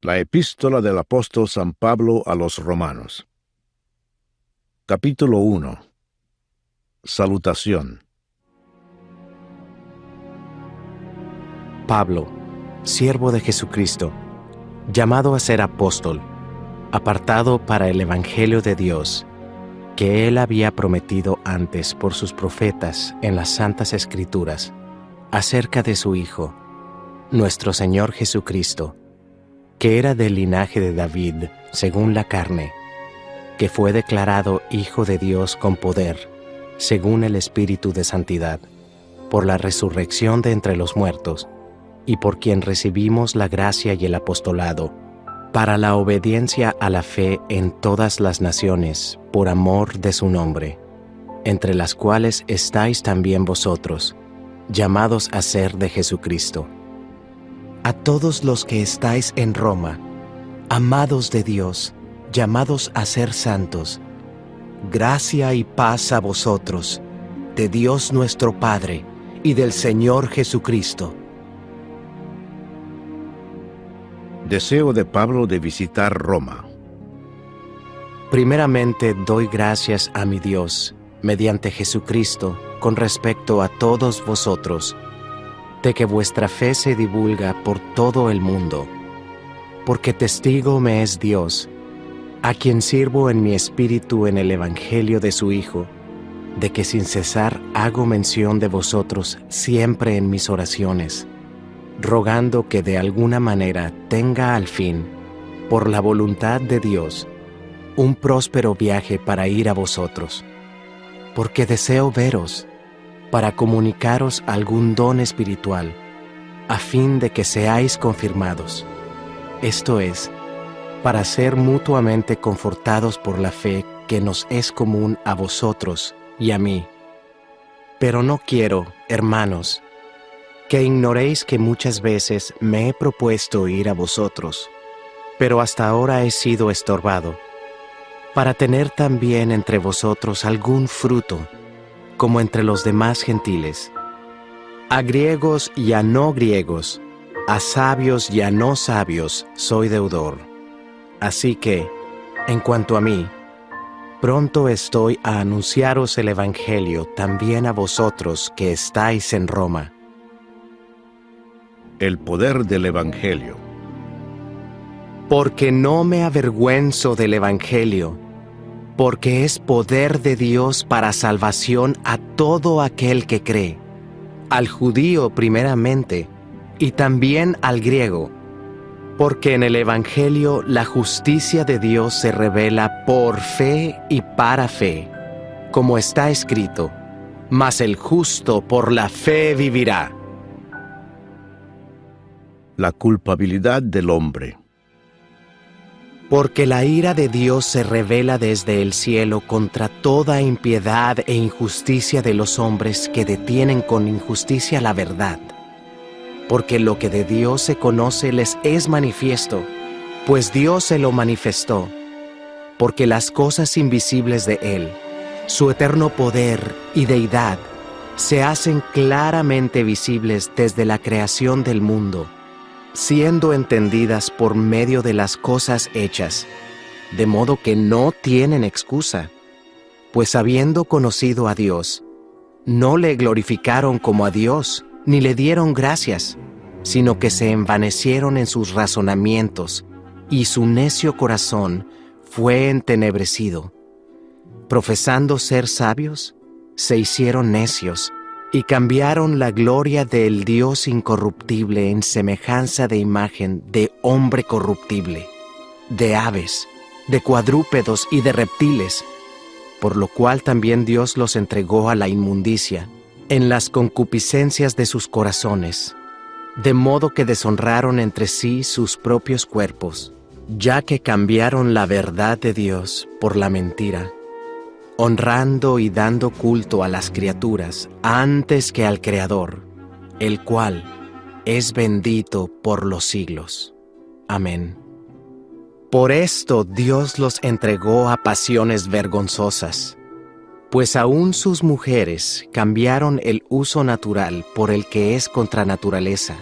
La epístola del apóstol San Pablo a los Romanos. Capítulo 1. Salutación. Pablo, siervo de Jesucristo, llamado a ser apóstol, apartado para el Evangelio de Dios, que Él había prometido antes por sus profetas en las Santas Escrituras, acerca de su Hijo, nuestro Señor Jesucristo, que era del linaje de David, según la carne, que fue declarado Hijo de Dios con poder, según el Espíritu de Santidad, por la resurrección de entre los muertos, y por quien recibimos la gracia y el apostolado, para la obediencia a la fe en todas las naciones, por amor de su nombre, entre las cuales estáis también vosotros, llamados a ser de Jesucristo. A todos los que estáis en Roma, amados de Dios, llamados a ser santos, gracia y paz a vosotros, de Dios nuestro Padre y del Señor Jesucristo. Deseo de Pablo de visitar Roma. Primeramente doy gracias a mi Dios, mediante Jesucristo, con respecto a todos vosotros, de que vuestra fe se divulga por todo el mundo, porque testigo me es Dios, a quien sirvo en mi espíritu en el Evangelio de su Hijo, de que sin cesar hago mención de vosotros siempre en mis oraciones, rogando que de alguna manera tenga al fin, por la voluntad de Dios, un próspero viaje para ir a vosotros, porque deseo veros, para comunicaros algún don espiritual, a fin de que seáis confirmados, esto es, para ser mutuamente confortados por la fe que nos es común a vosotros y a mí. Pero no quiero, hermanos, que ignoréis que muchas veces me he propuesto ir a vosotros, pero hasta ahora he sido estorbado, para tener también entre vosotros algún fruto, como entre los demás gentiles, a griegos y a no griegos, a sabios y a no sabios soy deudor. Así que, en cuanto a mí, pronto estoy a anunciaros el Evangelio también a vosotros que estáis en Roma. El poder del Evangelio. Porque no me avergüenzo del Evangelio, porque es poder de Dios para salvación a todo aquel que cree, al judío primeramente, y también al griego, porque en el Evangelio la justicia de Dios se revela por fe y para fe, como está escrito, mas el justo por la fe vivirá. La culpabilidad del hombre. Porque la ira de Dios se revela desde el cielo contra toda impiedad e injusticia de los hombres que detienen con injusticia la verdad. Porque lo que de Dios se conoce les es manifiesto, pues Dios se lo manifestó. Porque las cosas invisibles de Él, su eterno poder y deidad, se hacen claramente visibles desde la creación del mundo, siendo entendidas por medio de las cosas hechas, de modo que no tienen excusa, pues habiendo conocido a Dios, no le glorificaron como a Dios, ni le dieron gracias, sino que se envanecieron en sus razonamientos, y su necio corazón fue entenebrecido. Profesando ser sabios, se hicieron necios, y cambiaron la gloria del Dios incorruptible en semejanza de imagen de hombre corruptible, de aves, de cuadrúpedos y de reptiles, por lo cual también Dios los entregó a la inmundicia, en las concupiscencias de sus corazones, de modo que deshonraron entre sí sus propios cuerpos, ya que cambiaron la verdad de Dios por la mentira, honrando y dando culto a las criaturas antes que al Creador, el cual es bendito por los siglos. Amén. Por esto Dios los entregó a pasiones vergonzosas, pues aún sus mujeres cambiaron el uso natural por el que es contra naturaleza,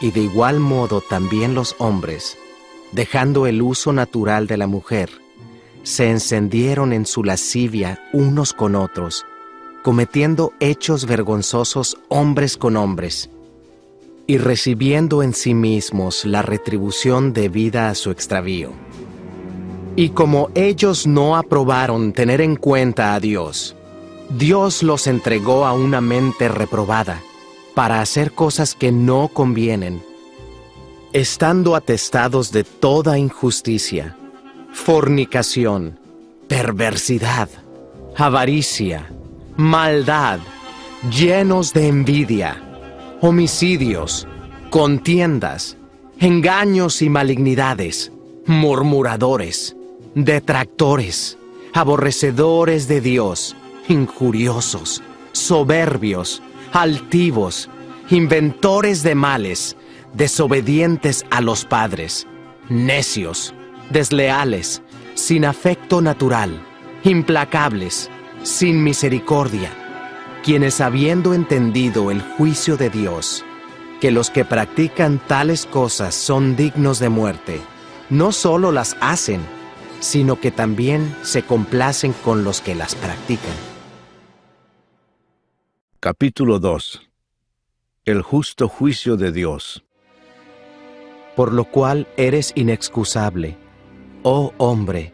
y de igual modo también los hombres, dejando el uso natural de la mujer, se encendieron en su lascivia unos con otros, cometiendo hechos vergonzosos hombres con hombres, y recibiendo en sí mismos la retribución debida a su extravío. Y como ellos no aprobaron tener en cuenta a Dios, Dios los entregó a una mente reprobada, para hacer cosas que no convienen, estando atestados de toda injusticia, fornicación, perversidad, avaricia, maldad, llenos de envidia, homicidios, contiendas, engaños y malignidades, murmuradores, detractores, aborrecedores de Dios, injuriosos, soberbios, altivos, inventores de males, desobedientes a los padres, necios, desleales, sin afecto natural, implacables, sin misericordia, quienes habiendo entendido el juicio de Dios, que los que practican tales cosas son dignos de muerte, no solo las hacen, sino que también se complacen con los que las practican. Capítulo 2. El justo juicio de Dios. Por lo cual eres inexcusable, oh hombre,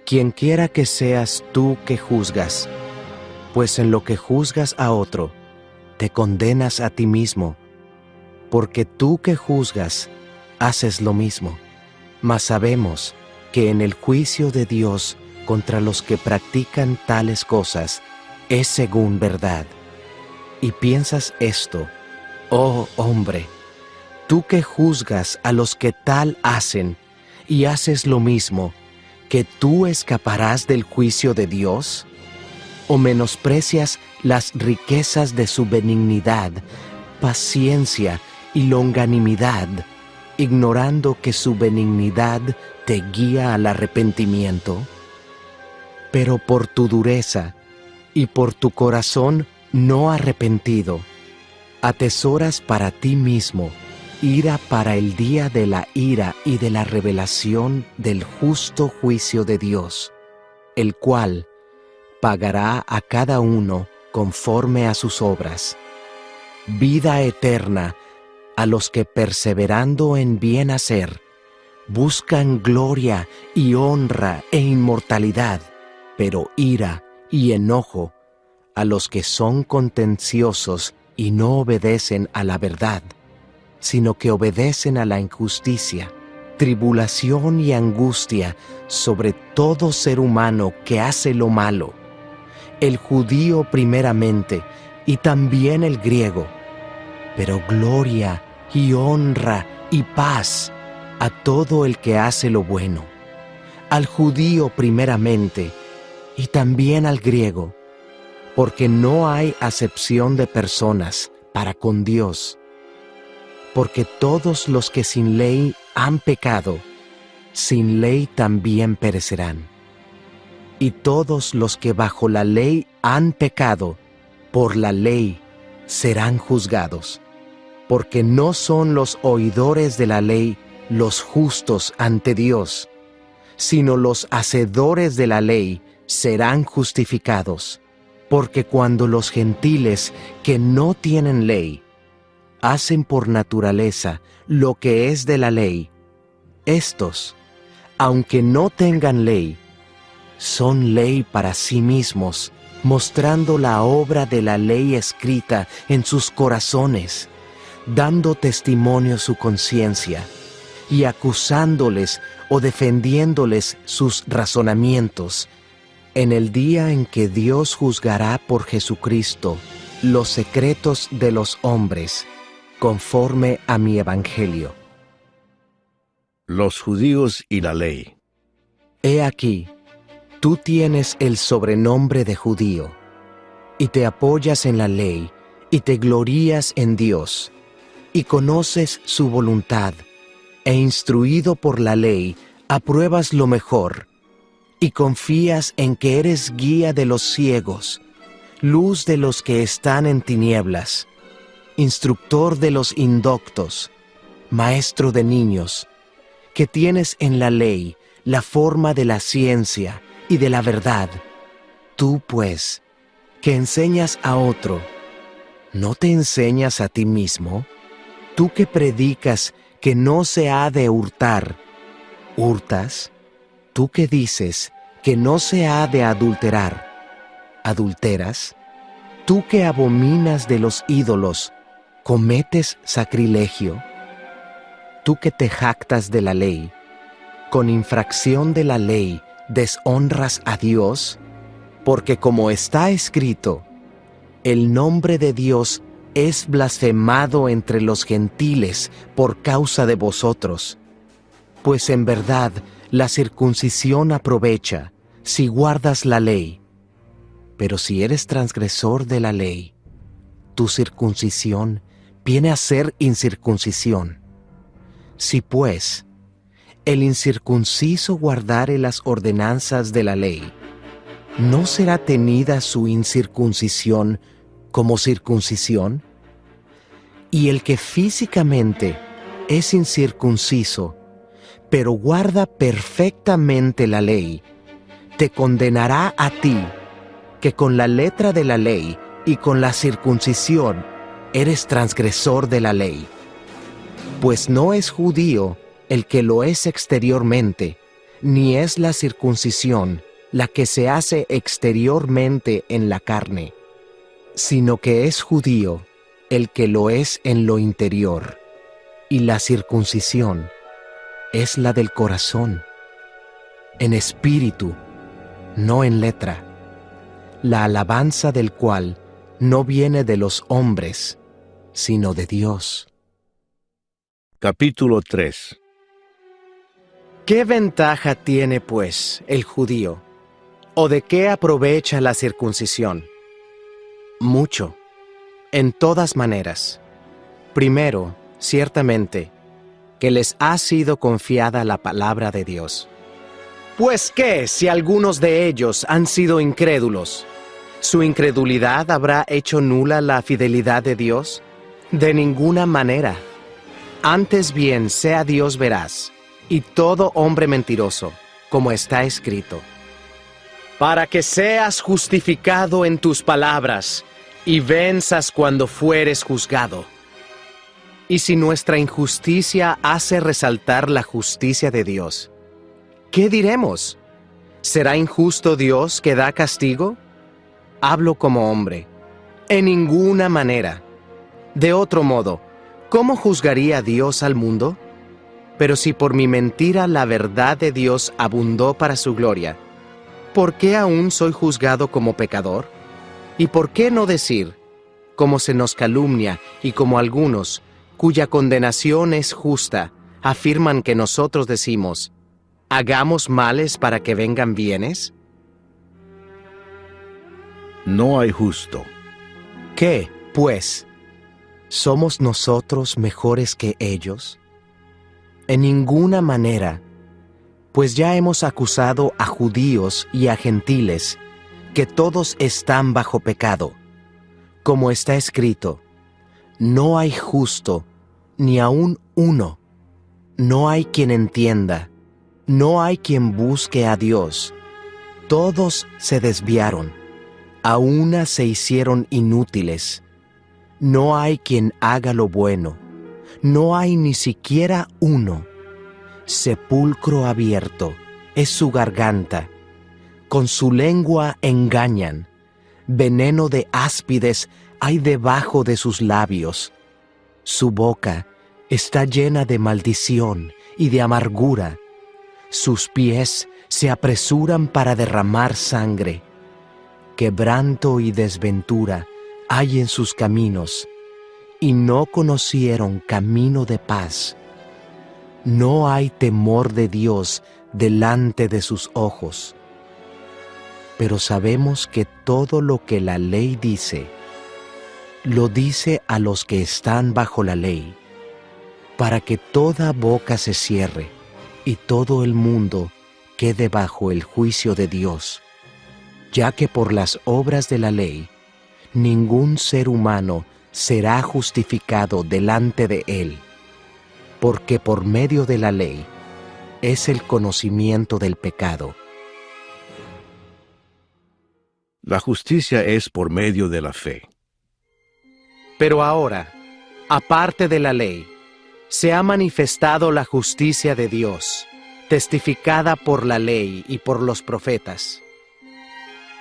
quienquiera que seas tú que juzgas, pues en lo que juzgas a otro, te condenas a ti mismo, porque tú que juzgas, haces lo mismo. Mas sabemos que en el juicio de Dios contra los que practican tales cosas es según verdad. Y piensas esto, oh hombre, tú que juzgas a los que tal hacen y haces lo mismo, ¿que tú escaparás del juicio de Dios? ¿O menosprecias las riquezas de su benignidad, paciencia y longanimidad, ignorando que su benignidad te guía al arrepentimiento? Pero por tu dureza y por tu corazón no arrepentido, atesoras para ti mismo ira para el día de la ira y de la revelación del justo juicio de Dios, el cual pagará a cada uno conforme a sus obras. Vida eterna a los que perseverando en bien hacer, buscan gloria y honra e inmortalidad, pero ira y enojo a los que son contenciosos y no obedecen a la verdad, sino que obedecen a la injusticia, tribulación y angustia sobre todo ser humano que hace lo malo, el judío primeramente y también el griego, pero gloria y honra y paz a todo el que hace lo bueno, al judío primeramente y también al griego, porque no hay acepción de personas para con Dios, porque todos los que sin ley han pecado, sin ley también perecerán. Y todos los que bajo la ley han pecado, por la ley serán juzgados, porque no son los oidores de la ley los justos ante Dios, sino los hacedores de la ley serán justificados, porque cuando los gentiles que no tienen ley hacen por naturaleza lo que es de la ley, estos, aunque no tengan ley, son ley para sí mismos, mostrando la obra de la ley escrita en sus corazones, dando testimonio su conciencia, y acusándoles o defendiéndoles sus razonamientos, en el día en que Dios juzgará por Jesucristo los secretos de los hombres, conforme a mi evangelio. Los judíos y la ley. He aquí, tú tienes el sobrenombre de judío, y te apoyas en la ley, y te glorías en Dios, y conoces su voluntad, e instruido por la ley, apruebas lo mejor, y confías en que eres guía de los ciegos, luz de los que están en tinieblas, instructor de los indoctos, maestro de niños, que tienes en la ley la forma de la ciencia y de la verdad, tú pues, que enseñas a otro, ¿no te enseñas a ti mismo? Tú que predicas que no se ha de hurtar, ¿hurtas? Tú que dices que no se ha de adulterar, ¿adulteras? Tú que abominas de los ídolos, ¿cometes sacrilegio? Tú que te jactas de la ley, con infracción de la ley deshonras a Dios, porque como está escrito, el nombre de Dios es blasfemado entre los gentiles por causa de vosotros. Pues en verdad la circuncisión aprovecha si guardas la ley. Pero si eres transgresor de la ley, tu circuncisión viene a ser incircuncisión. Si pues el incircunciso guardare las ordenanzas de la ley, ¿no será tenida su incircuncisión como circuncisión? Y el que físicamente es incircunciso, pero guarda perfectamente la ley, te condenará a ti, que con la letra de la ley y con la circuncisión eres transgresor de la ley. Pues no es judío el que lo es exteriormente, ni es la circuncisión la que se hace exteriormente en la carne, sino que es judío el que lo es en lo interior, y la circuncisión es la del corazón, en espíritu, no en letra, la alabanza del cual no viene de los hombres, sino de Dios. Capítulo 3. ¿Qué ventaja tiene, pues, el judío? ¿O de qué aprovecha la circuncisión? Mucho, en todas maneras. Primero, ciertamente, que les ha sido confiada la palabra de Dios. Pues qué, si algunos de ellos han sido incrédulos, ¿su incredulidad habrá hecho nula la fidelidad de Dios? De ninguna manera. Antes bien sea Dios veraz, y todo hombre mentiroso, como está escrito, para que seas justificado en tus palabras, y venzas cuando fueres juzgado. Y si nuestra injusticia hace resaltar la justicia de Dios, ¿qué diremos? ¿Será injusto Dios que da castigo? Hablo como hombre. En ninguna manera. De otro modo, ¿cómo juzgaría Dios al mundo? Pero si por mi mentira la verdad de Dios abundó para su gloria, ¿por qué aún soy juzgado como pecador? ¿Y por qué no decir, como se nos calumnia y como algunos, cuya condenación es justa, afirman que nosotros decimos, ¿hagamos males para que vengan bienes? No hay justo. ¿Qué, pues? ¿Somos nosotros mejores que ellos? En ninguna manera, pues ya hemos acusado a judíos y a gentiles, que todos están bajo pecado. Como está escrito, no hay justo, ni aun uno. No hay quien entienda, no hay quien busque a Dios. Todos se desviaron, a una se hicieron inútiles. No hay quien haga lo bueno, no hay ni siquiera uno. Sepulcro abierto es su garganta, con su lengua engañan, veneno de áspides hay debajo de sus labios. Su boca está llena de maldición y de amargura. Sus pies se apresuran para derramar sangre. Quebranto y desventura hay en sus caminos, y no conocieron camino de paz. No hay temor de Dios delante de sus ojos. Pero sabemos que todo lo que la ley dice, lo dice a los que están bajo la ley, para que toda boca se cierre y todo el mundo quede bajo el juicio de Dios, ya que por las obras de la ley, ningún ser humano será justificado delante de él, porque por medio de la ley es el conocimiento del pecado. La justicia es por medio de la fe. Pero ahora, aparte de la ley, se ha manifestado la justicia de Dios, testificada por la ley y por los profetas.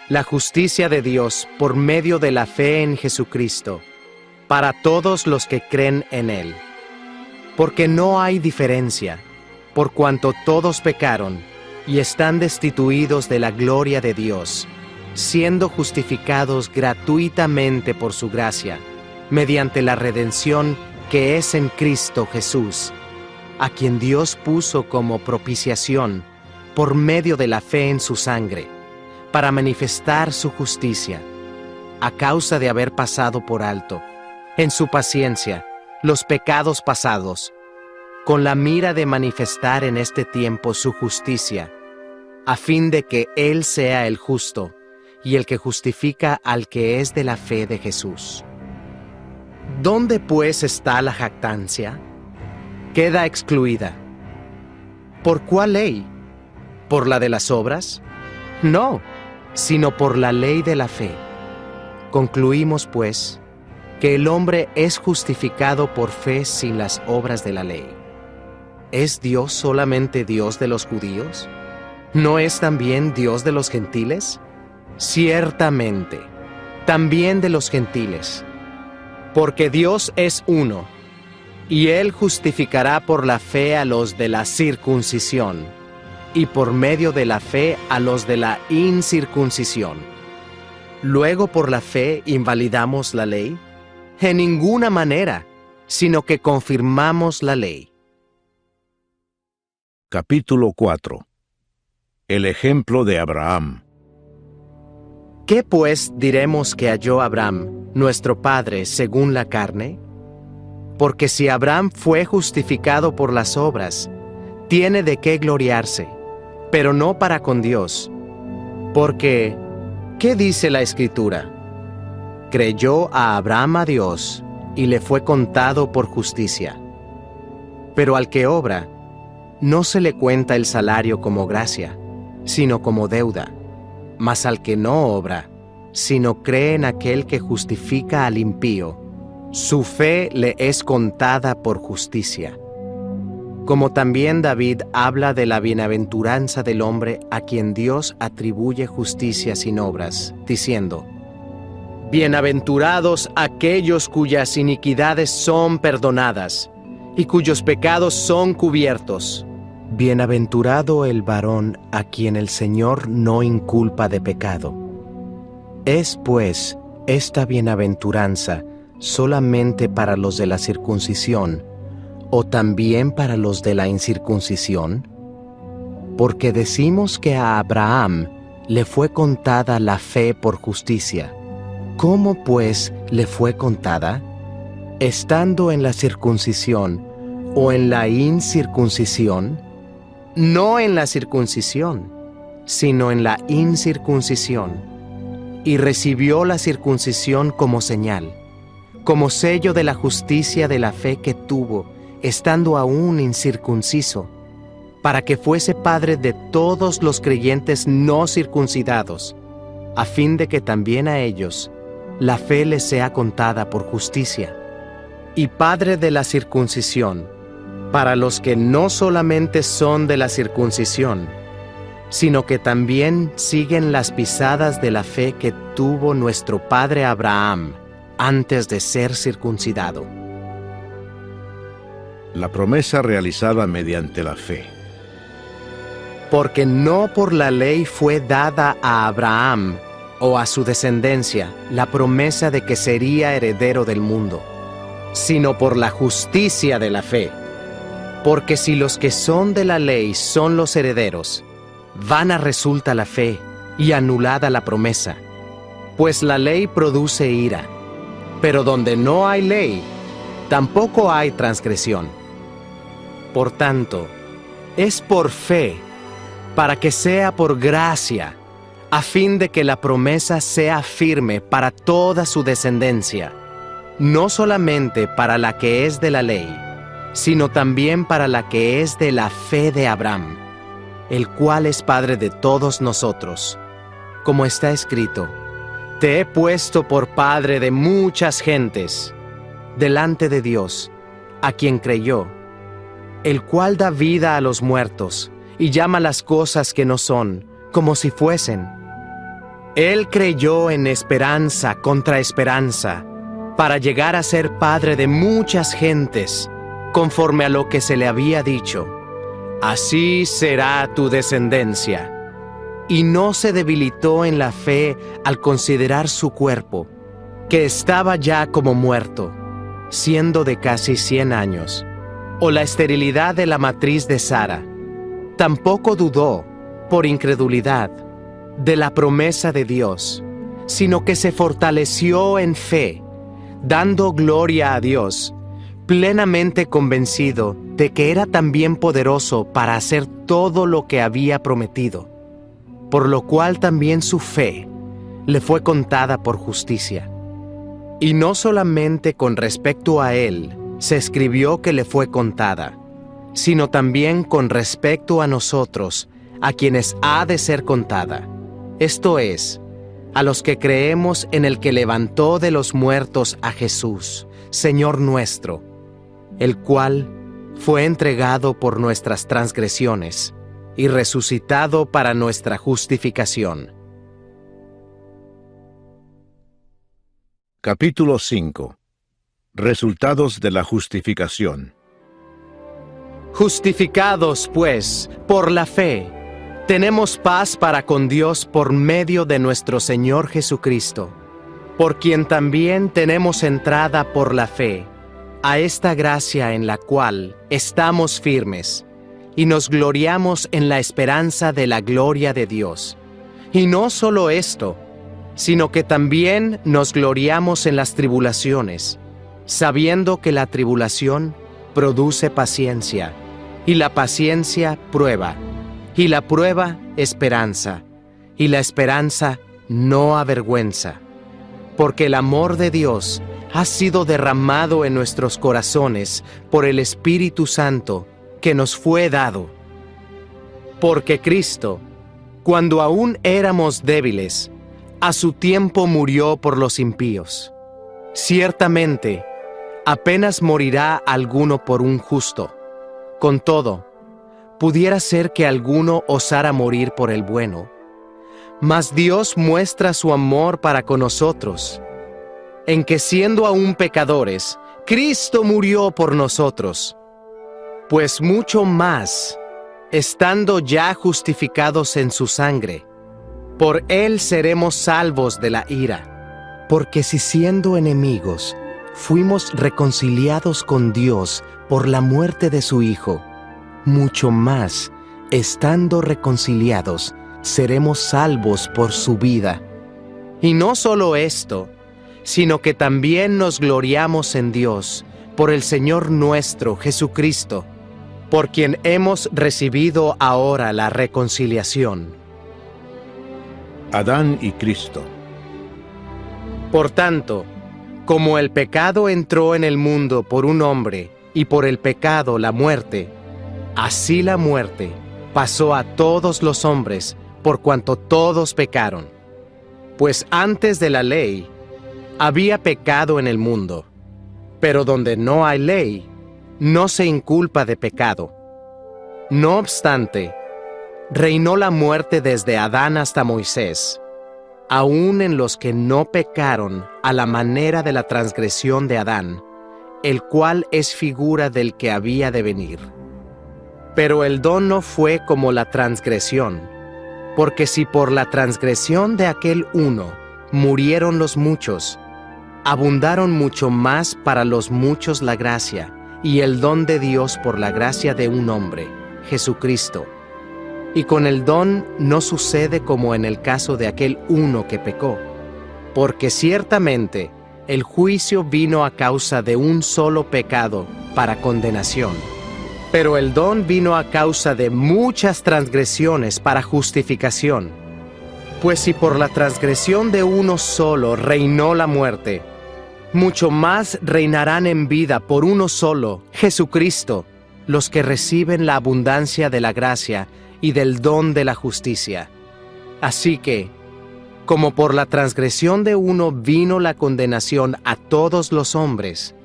La justicia de Dios por medio de la fe en Jesucristo, para todos los que creen en Él. Porque no hay diferencia, por cuanto todos pecaron y están destituidos de la gloria de Dios, siendo justificados gratuitamente por su gracia, mediante la redención que es en Cristo Jesús, a quien Dios puso como propiciación por medio de la fe en su sangre, para manifestar su justicia, a causa de haber pasado por alto, en su paciencia, los pecados pasados, con la mira de manifestar en este tiempo su justicia, a fin de que Él sea el justo y el que justifica al que es de la fe de Jesús. ¿Dónde pues está la jactancia? Queda excluida. ¿Por cuál ley? ¿Por la de las obras? No, sino por la ley de la fe. Concluimos, pues, que el hombre es justificado por fe sin las obras de la ley. ¿Es Dios solamente Dios de los judíos? ¿No es también Dios de los gentiles? Ciertamente, también de los gentiles. Porque Dios es uno, y Él justificará por la fe a los de la circuncisión, y por medio de la fe a los de la incircuncisión. ¿Luego por la fe invalidamos la ley? En ninguna manera, sino que confirmamos la ley. Capítulo 4. El ejemplo de Abraham. ¿Qué pues diremos que halló Abraham, nuestro padre, según la carne? Porque si Abraham fue justificado por las obras, tiene de qué gloriarse, pero no para con Dios. Porque, ¿qué dice la Escritura? Creyó a Abraham a Dios, y le fue contado por justicia. Pero al que obra, no se le cuenta el salario como gracia, sino como deuda. Mas al que no obra, sino cree en aquel que justifica al impío, su fe le es contada por justicia. Como también David habla de la bienaventuranza del hombre a quien Dios atribuye justicia sin obras, diciendo: Bienaventurados aquellos cuyas iniquidades son perdonadas, y cuyos pecados son cubiertos. Bienaventurado el varón a quien el Señor no inculpa de pecado. ¿Es, pues, esta bienaventuranza solamente para los de la circuncisión, o también para los de la incircuncisión? Porque decimos que a Abraham le fue contada la fe por justicia. ¿Cómo, pues, le fue contada? ¿Estando en la circuncisión o en la incircuncisión? No en la circuncisión, sino en la incircuncisión. Y recibió la circuncisión como señal, como sello de la justicia de la fe que tuvo, estando aún incircunciso, para que fuese padre de todos los creyentes no circuncidados, a fin de que también a ellos la fe les sea contada por justicia. Y padre de la circuncisión, para los que no solamente son de la circuncisión, sino que también siguen las pisadas de la fe que tuvo nuestro padre Abraham antes de ser circuncidado. La promesa realizada mediante la fe. Porque no por la ley fue dada a Abraham o a su descendencia la promesa de que sería heredero del mundo, sino por la justicia de la fe. Porque si los que son de la ley son los herederos, vana resulta la fe y anulada la promesa, pues la ley produce ira, pero donde no hay ley, tampoco hay transgresión. Por tanto, es por fe, para que sea por gracia, a fin de que la promesa sea firme para toda su descendencia, no solamente para la que es de la ley, sino también para la que es de la fe de Abraham, el cual es Padre de todos nosotros. Como está escrito: Te he puesto por Padre de muchas gentes, delante de Dios, a quien creyó, el cual da vida a los muertos, y llama las cosas que no son, como si fuesen. Él creyó en esperanza contra esperanza, para llegar a ser padre de muchas gentes, conforme a lo que se le había dicho: Así será tu descendencia. Y no se debilitó en la fe al considerar su cuerpo, que estaba ya como muerto, siendo de casi 100 años, o la esterilidad de la matriz de Sara. Tampoco dudó, por incredulidad, de la promesa de Dios, sino que se fortaleció en fe, dando gloria a Dios, plenamente convencido de que era también poderoso para hacer todo lo que había prometido, por lo cual también su fe le fue contada por justicia. Y no solamente con respecto a él se escribió que le fue contada, sino también con respecto a nosotros, a quienes ha de ser contada. Esto es, a los que creemos en el que levantó de los muertos a Jesús, Señor nuestro, el cual fue entregado por nuestras transgresiones y resucitado para nuestra justificación. Capítulo 5. Resultados de la justificación. Justificados, pues, por la fe, tenemos paz para con Dios por medio de nuestro Señor Jesucristo, por quien también tenemos entrada por la fe a esta gracia en la cual estamos firmes, y nos gloriamos en la esperanza de la gloria de Dios. Y no solo esto, sino que también nos gloriamos en las tribulaciones, sabiendo que la tribulación produce paciencia, y la paciencia prueba, y la prueba esperanza, y la esperanza no avergüenza, porque el amor de Dios ha sido derramado en nuestros corazones por el Espíritu Santo que nos fue dado. Porque Cristo, cuando aún éramos débiles, a su tiempo murió por los impíos. Ciertamente, apenas morirá alguno por un justo. Con todo, pudiera ser que alguno osara morir por el bueno. Mas Dios muestra su amor para con nosotros, en que siendo aún pecadores, Cristo murió por nosotros. Pues mucho más, estando ya justificados en su sangre, por él seremos salvos de la ira. Porque si siendo enemigos, fuimos reconciliados con Dios por la muerte de su Hijo, mucho más, estando reconciliados, seremos salvos por su vida. Y no solo esto, sino que también nos gloriamos en Dios, por el Señor nuestro Jesucristo, por quien hemos recibido ahora la reconciliación. Adán y Cristo. Por tanto, como el pecado entró en el mundo por un hombre, y por el pecado la muerte, así la muerte pasó a todos los hombres, por cuanto todos pecaron. Pues antes de la ley, había pecado en el mundo, pero donde no hay ley, no se inculpa de pecado. No obstante, reinó la muerte desde Adán hasta Moisés, aun en los que no pecaron a la manera de la transgresión de Adán, el cual es figura del que había de venir. Pero el don no fue como la transgresión, porque si por la transgresión de aquel uno murieron los muchos, abundaron mucho más para los muchos la gracia y el don de Dios por la gracia de un hombre, Jesucristo. Y con el don no sucede como en el caso de aquel uno que pecó, porque ciertamente el juicio vino a causa de un solo pecado para condenación, pero el don vino a causa de muchas transgresiones para justificación. Pues si por la transgresión de uno solo reinó la muerte, mucho más reinarán en vida por uno solo, Jesucristo, los que reciben la abundancia de la gracia y del don de la justicia. Así que, como por la transgresión de uno vino la condenación a todos los hombres,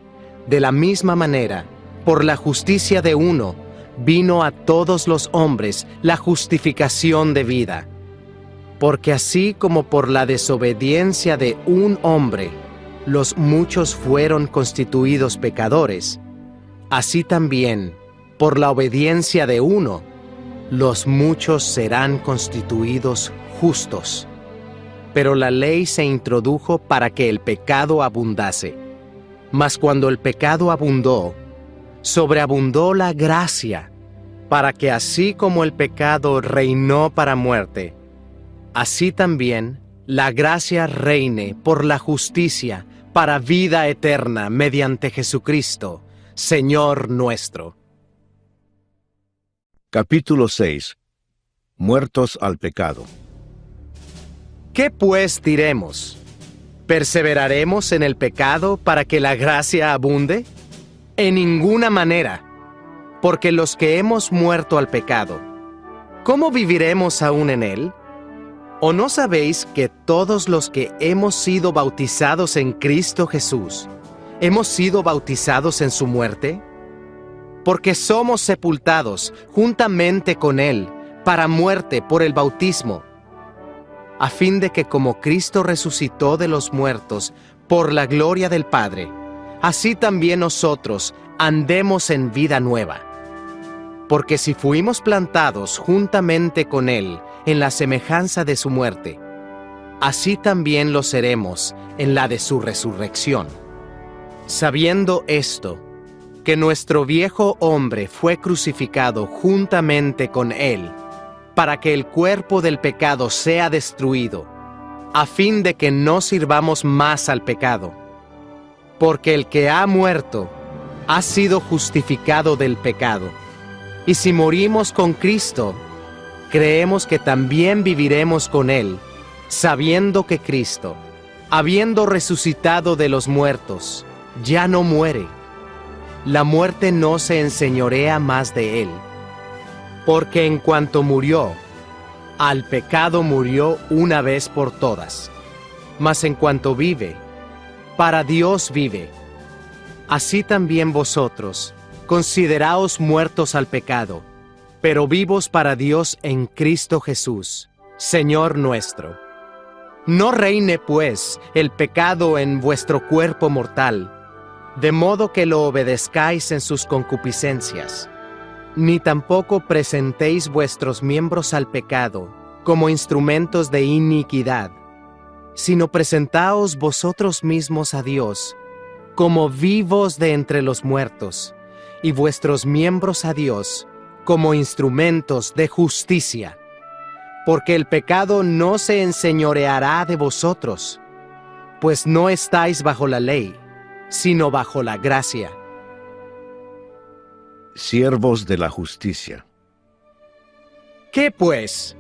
de la misma manera, por la justicia de uno, vino a todos los hombres la justificación de vida. Porque así como por la desobediencia de un hombre, los muchos fueron constituidos pecadores, así también, por la obediencia de uno, los muchos serán constituidos justos. Pero la ley se introdujo para que el pecado abundase. Mas cuando el pecado abundó, sobreabundó la gracia, para que así como el pecado reinó para muerte, así también la gracia reine por la justicia para vida eterna mediante Jesucristo, Señor nuestro. Capítulo 6. Muertos al pecado. ¿Qué pues diremos? ¿Perseveraremos en el pecado para que la gracia abunde? En ninguna manera, porque los que hemos muerto al pecado, ¿cómo viviremos aún en él? ¿O no sabéis que todos los que hemos sido bautizados en Cristo Jesús, hemos sido bautizados en su muerte? Porque somos sepultados juntamente con él para muerte por el bautismo, a fin de que como Cristo resucitó de los muertos por la gloria del Padre, así también nosotros andemos en vida nueva. Porque si fuimos plantados juntamente con él en la semejanza de su muerte, así también lo seremos en la de su resurrección. Sabiendo esto, que nuestro viejo hombre fue crucificado juntamente con él, para que el cuerpo del pecado sea destruido, a fin de que no sirvamos más al pecado. Porque el que ha muerto ha sido justificado del pecado. Y si morimos con Cristo, creemos que también viviremos con él, sabiendo que Cristo, habiendo resucitado de los muertos, ya no muere. La muerte no se enseñorea más de él. Porque en cuanto murió, al pecado murió una vez por todas. Mas en cuanto vive, para Dios vive. Así también vosotros, consideraos muertos al pecado, pero vivos para Dios en Cristo Jesús, Señor nuestro. No reine, pues, el pecado en vuestro cuerpo mortal, de modo que lo obedezcáis en sus concupiscencias. Ni tampoco presentéis vuestros miembros al pecado como instrumentos de iniquidad, sino presentaos vosotros mismos a Dios como vivos de entre los muertos, y vuestros miembros a Dios como instrumentos de justicia. Porque el pecado no se enseñoreará de vosotros, pues no estáis bajo la ley, sino bajo la gracia. Siervos de la justicia. ¿Qué pues?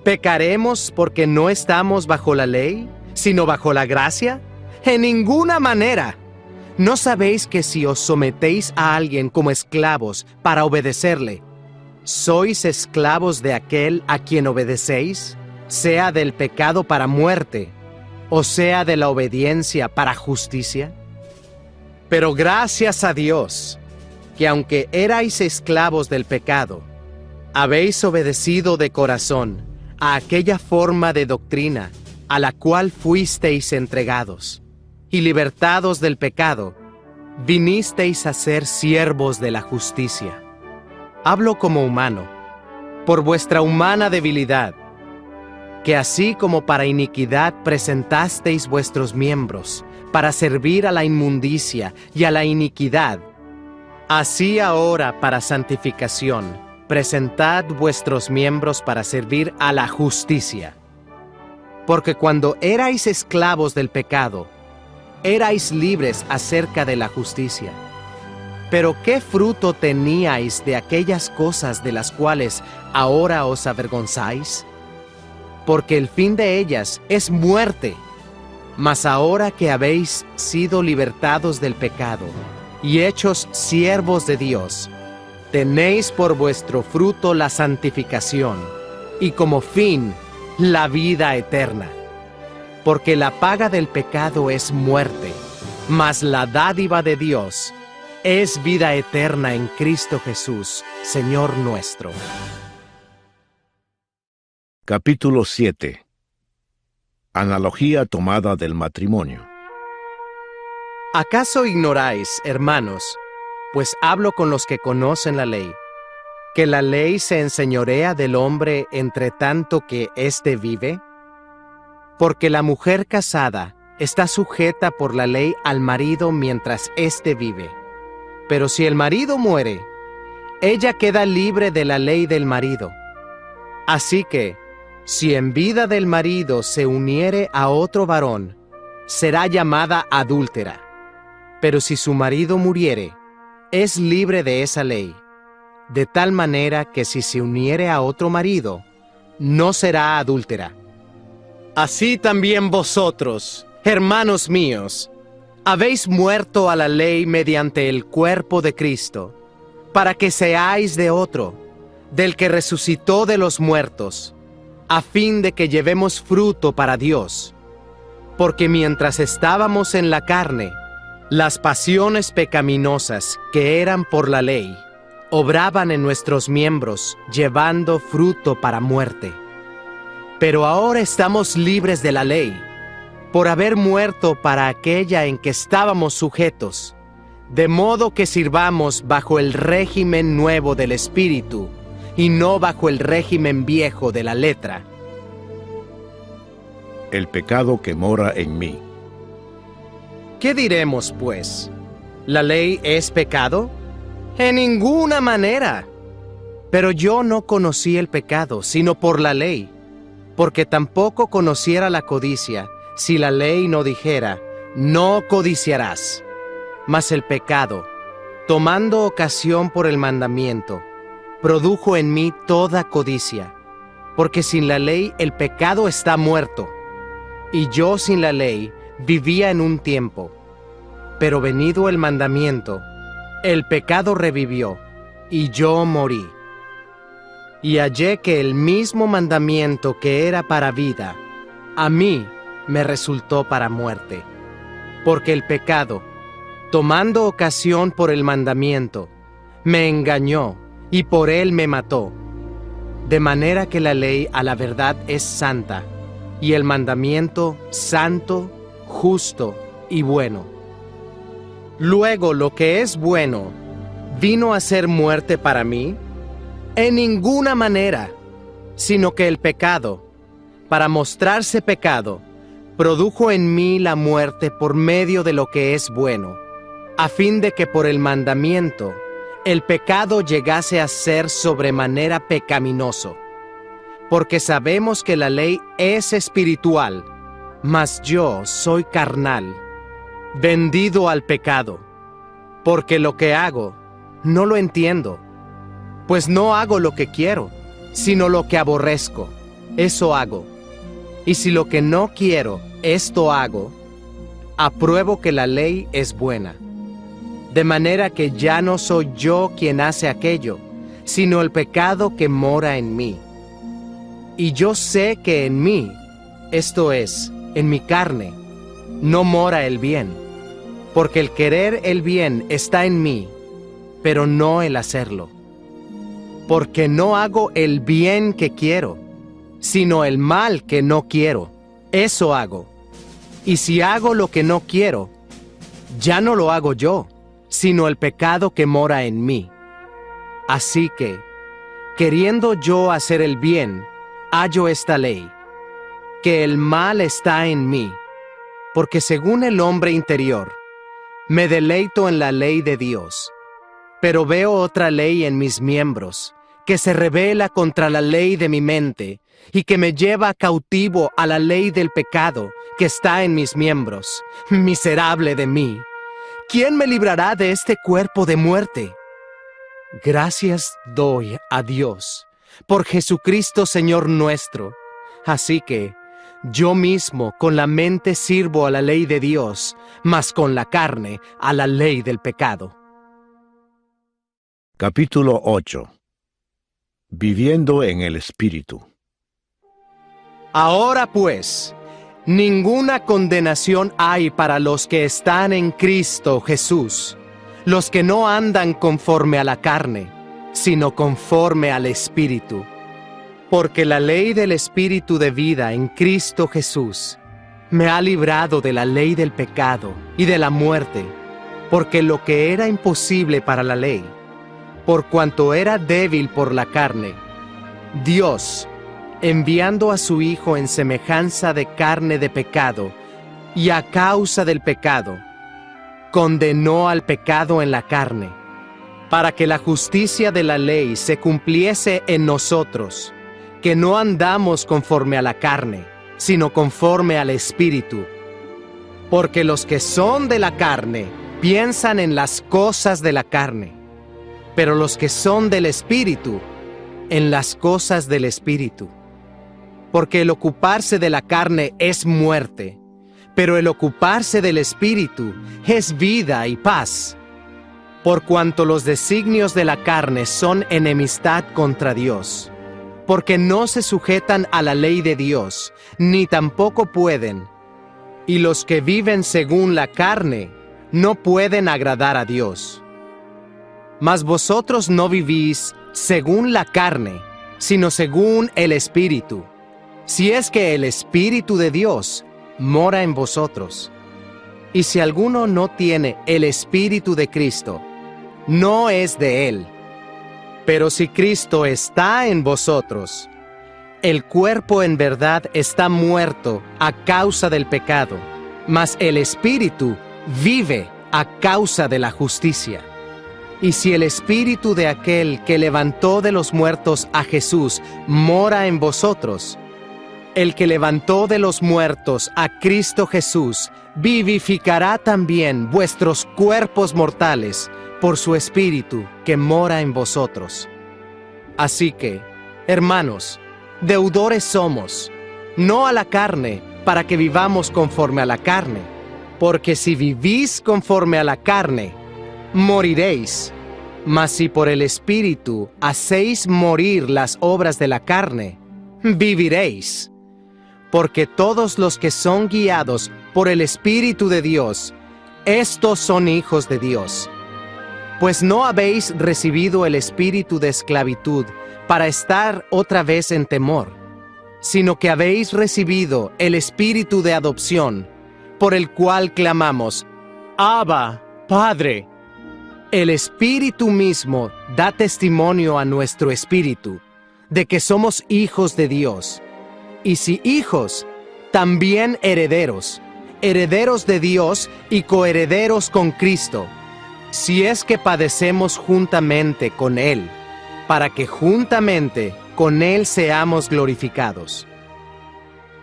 ¿Pecaremos porque no estamos bajo la ley, sino bajo la gracia? En ninguna manera. ¿No sabéis que si os sometéis a alguien como esclavos para obedecerle, sois esclavos de aquel a quien obedecéis, sea del pecado para muerte, o sea de la obediencia para justicia? Pero gracias a Dios, que aunque erais esclavos del pecado, habéis obedecido de corazón a aquella forma de doctrina a la cual fuisteis entregados, y libertados del pecado, vinisteis a ser siervos de la justicia. Hablo como humano, por vuestra humana debilidad, que así como para iniquidad presentasteis vuestros miembros para servir a la inmundicia y a la iniquidad, así ahora para santificación, presentad vuestros miembros para servir a la justicia. Porque cuando erais esclavos del pecado, erais libres acerca de la justicia. Pero ¿qué fruto teníais de aquellas cosas de las cuales ahora os avergonzáis? Porque el fin de ellas es muerte. Mas ahora que habéis sido libertados del pecado y hechos siervos de Dios, tenéis por vuestro fruto la santificación y como fin la vida eterna. Porque la paga del pecado es muerte, mas la dádiva de Dios es vida eterna en Cristo Jesús, Señor nuestro. Capítulo 7. Analogía tomada del matrimonio. ¿Acaso ignoráis, hermanos, pues hablo con los que conocen la ley, que la ley se enseñorea del hombre entre tanto que éste vive? Porque la mujer casada está sujeta por la ley al marido mientras éste vive. Pero si el marido muere, ella queda libre de la ley del marido. Así que, si en vida del marido se uniere a otro varón, será llamada adúltera. Pero si su marido muriere, es libre de esa ley, de tal manera que si se uniere a otro marido, no será adúltera. Así también vosotros, hermanos míos, habéis muerto a la ley mediante el cuerpo de Cristo, para que seáis de otro, del que resucitó de los muertos, a fin de que llevemos fruto para Dios. Porque mientras estábamos en la carne, las pasiones pecaminosas que eran por la ley, obraban en nuestros miembros, llevando fruto para muerte. Pero ahora estamos libres de la ley, por haber muerto para aquella en que estábamos sujetos, de modo que sirvamos bajo el régimen nuevo del Espíritu, y no bajo el régimen viejo de la letra. El pecado que mora en mí. ¿Qué diremos, pues? ¿La ley es pecado? En ninguna manera. Pero yo no conocí el pecado, sino por la ley, porque tampoco conociera la codicia, si la ley no dijera, no codiciarás. Mas el pecado, tomando ocasión por el mandamiento, produjo en mí toda codicia, porque sin la ley el pecado está muerto, y yo sin la ley vivía en un tiempo. Pero venido el mandamiento, el pecado revivió, y yo morí. Y hallé que el mismo mandamiento que era para vida, a mí me resultó para muerte. Porque el pecado, tomando ocasión por el mandamiento, me engañó, y por él me mató. De manera que la ley a la verdad es santa, y el mandamiento santo, justo y bueno. Luego lo que es bueno, ¿vino a ser muerte para mí? En ninguna manera, sino que el pecado, para mostrarse pecado, produjo en mí la muerte por medio de lo que es bueno, a fin de que por el mandamiento el pecado llegase a ser sobremanera pecaminoso. Porque sabemos que la ley es espiritual, mas yo soy carnal, vendido al pecado. Porque lo que hago, no lo entiendo, pues no hago lo que quiero, sino lo que aborrezco, eso hago. Y si lo que no quiero, esto hago, apruebo que la ley es buena. De manera que ya no soy yo quien hace aquello, sino el pecado que mora en mí. Y yo sé que en mí, esto es, en mi carne, no mora el bien, porque el querer el bien está en mí, pero no el hacerlo. Porque no hago el bien que quiero, sino el mal que no quiero, eso hago. Y si hago lo que no quiero, ya no lo hago yo, sino el pecado que mora en mí. Así que, queriendo yo hacer el bien, hallo esta ley, que el mal está en mí, porque según el hombre interior, me deleito en la ley de Dios, pero veo otra ley en mis miembros, que se rebela contra la ley de mi mente, y que me lleva cautivo a la ley del pecado que está en mis miembros. Miserable de mí, ¿quién me librará de este cuerpo de muerte? Gracias doy a Dios por Jesucristo Señor nuestro. Así que, Yo mismo con la mente sirvo a la ley de Dios, mas con la carne a la ley del pecado. Capítulo 8. Viviendo en el Espíritu. Ahora pues, ninguna condenación hay para los que están en Cristo Jesús, los que no andan conforme a la carne, sino conforme al Espíritu. Porque la ley del Espíritu de vida en Cristo Jesús me ha librado de la ley del pecado y de la muerte, porque lo que era imposible para la ley, por cuanto era débil por la carne, Dios, enviando a su Hijo en semejanza de carne de pecado, y a causa del pecado, condenó al pecado en la carne, para que la justicia de la ley se cumpliese en nosotros, que no andamos conforme a la carne, sino conforme al Espíritu. Porque los que son de la carne piensan en las cosas de la carne, pero los que son del Espíritu, en las cosas del Espíritu. Porque el ocuparse de la carne es muerte, pero el ocuparse del Espíritu es vida y paz. Por cuanto los designios de la carne son enemistad contra Dios, porque no se sujetan a la ley de Dios, ni tampoco pueden. Y los que viven según la carne no pueden agradar a Dios. Mas vosotros no vivís según la carne, sino según el Espíritu, si es que el Espíritu de Dios mora en vosotros. Y si alguno no tiene el Espíritu de Cristo, no es de él. Pero si Cristo está en vosotros, el cuerpo en verdad está muerto a causa del pecado, mas el Espíritu vive a causa de la justicia. Y si el Espíritu de aquel que levantó de los muertos a Jesús mora en vosotros, el que levantó de los muertos a Cristo Jesús vivificará también vuestros cuerpos mortales por su Espíritu que mora en vosotros. Así que, hermanos, deudores somos, no a la carne, para que vivamos conforme a la carne, porque si vivís conforme a la carne, moriréis. Mas si por el Espíritu hacéis morir las obras de la carne, viviréis. Porque todos los que son guiados por el Espíritu de Dios, estos son hijos de Dios. Pues no habéis recibido el espíritu de esclavitud para estar otra vez en temor, sino que habéis recibido el espíritu de adopción, por el cual clamamos, Abba, Padre. El Espíritu mismo da testimonio a nuestro espíritu de que somos hijos de Dios. Y si hijos, también herederos, herederos de Dios y coherederos con Cristo, si es que padecemos juntamente con Él, para que juntamente con Él seamos glorificados.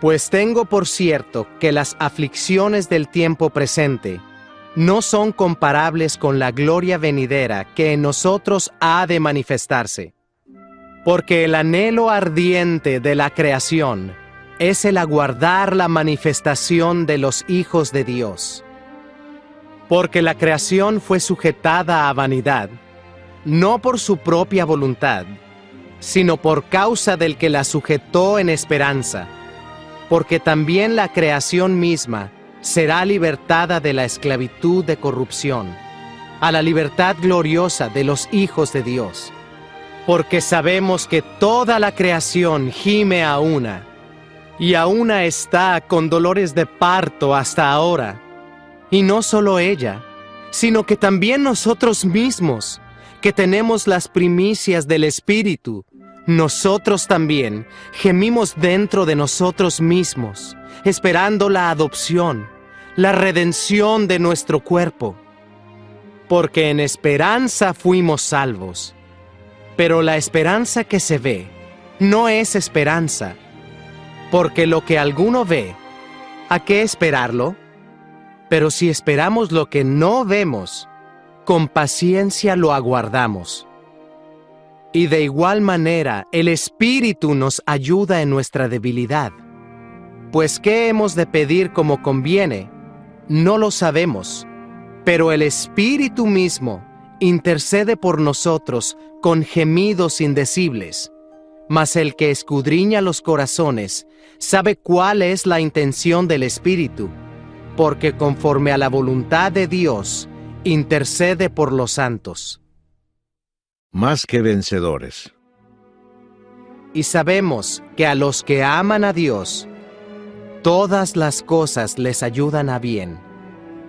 Pues tengo por cierto que las aflicciones del tiempo presente no son comparables con la gloria venidera que en nosotros ha de manifestarse. Porque el anhelo ardiente de la creación es el aguardar la manifestación de los hijos de Dios. Porque la creación fue sujetada a vanidad, no por su propia voluntad, sino por causa del que la sujetó en esperanza, porque también la creación misma será libertada de la esclavitud de corrupción, a la libertad gloriosa de los hijos de Dios. Porque sabemos que toda la creación gime a una, y a una está con dolores de parto hasta ahora. Y no solo ella, sino que también nosotros mismos, que tenemos las primicias del Espíritu, nosotros también gemimos dentro de nosotros mismos, esperando la adopción, la redención de nuestro cuerpo. Porque en esperanza fuimos salvos. Pero la esperanza que se ve no es esperanza, porque lo que alguno ve, ¿a qué esperarlo? Pero si esperamos lo que no vemos, con paciencia lo aguardamos. Y de igual manera, el Espíritu nos ayuda en nuestra debilidad. Pues ¿qué hemos de pedir como conviene? No lo sabemos, pero el Espíritu mismo intercede por nosotros con gemidos indecibles. Mas el que escudriña los corazones sabe cuál es la intención del Espíritu, porque conforme a la voluntad de Dios, intercede por los santos. Más que vencedores. Y sabemos que a los que aman a Dios, todas las cosas les ayudan a bien.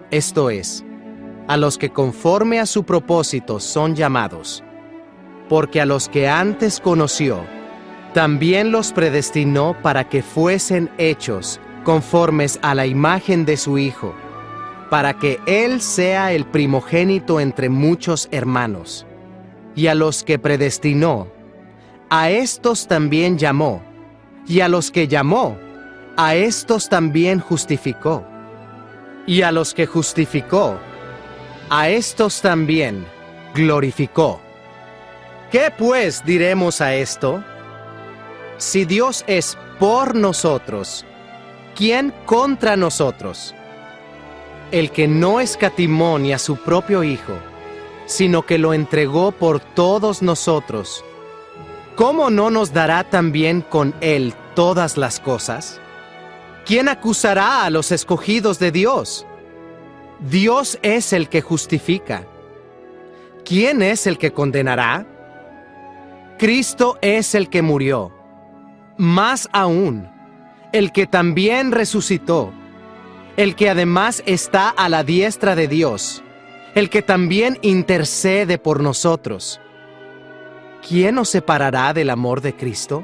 Esto es, a los que conforme a su propósito son llamados. Porque a los que antes conoció, también los predestinó para que fuesen hechos conformes a la imagen de su Hijo, para que Él sea el primogénito entre muchos hermanos. Y a los que predestinó, a estos también llamó, y a los que llamó, a estos también justificó, y a los que justificó, a estos también glorificó. ¿Qué pues diremos a esto? Si Dios es por nosotros, ¿quién contra nosotros? El que no escatimó ni a su propio Hijo, sino que lo entregó por todos nosotros, ¿cómo no nos dará también con Él todas las cosas? ¿Quién acusará a los escogidos de Dios? Dios es el que justifica. ¿Quién es el que condenará? Cristo es el que murió, más aún, el que también resucitó, el que además está a la diestra de Dios, el que también intercede por nosotros. ¿Quién nos separará del amor de Cristo?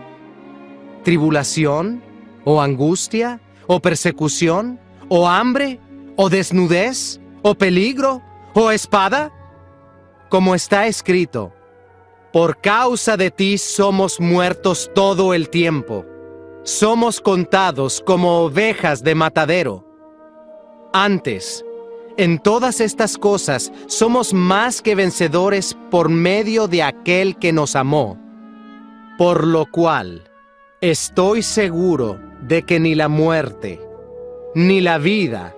¿Tribulación, o angustia, o persecución, o hambre, o desnudez, o peligro, o espada? Como está escrito, por causa de ti somos muertos todo el tiempo. Somos contados como ovejas de matadero. Antes, en todas estas cosas somos más que vencedores por medio de aquel que nos amó. Por lo cual, estoy seguro de que ni la muerte, ni la vida,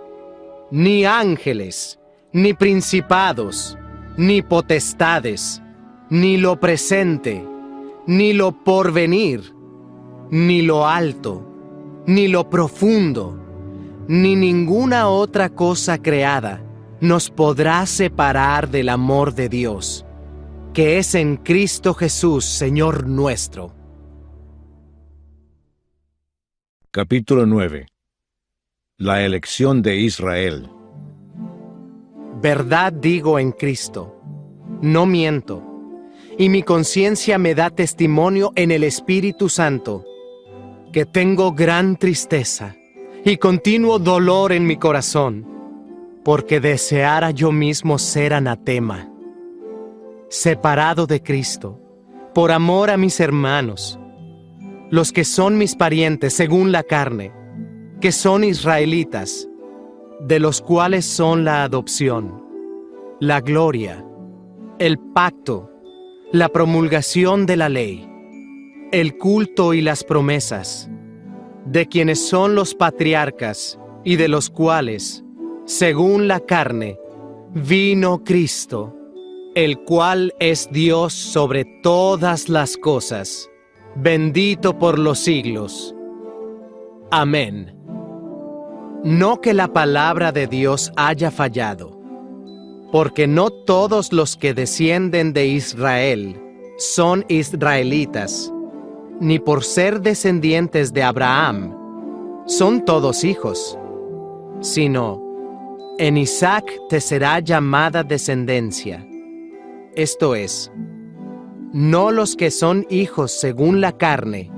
ni ángeles, ni principados, ni potestades, ni lo presente, ni lo porvenir, ni lo alto, ni lo profundo, ni ninguna otra cosa creada nos podrá separar del amor de Dios, que es en Cristo Jesús, Señor nuestro. Capítulo 9. La elección de Israel. Verdad digo en Cristo, no miento, y mi conciencia me da testimonio en el Espíritu Santo, que tengo gran tristeza y continuo dolor en mi corazón, porque deseara yo mismo ser anatema, separado de Cristo, por amor a mis hermanos, los que son mis parientes según la carne, que son israelitas, de los cuales son la adopción, la gloria, el pacto, la promulgación de la ley, el culto y las promesas, de quienes son los patriarcas y de los cuales, según la carne, vino Cristo, el cual es Dios sobre todas las cosas, bendito por los siglos. Amén. No que la palabra de Dios haya fallado, porque no todos los que descienden de Israel son israelitas, ni por ser descendientes de Abraham son todos hijos, sino en Isaac te será llamada descendencia. Esto es, no los que son hijos según la carne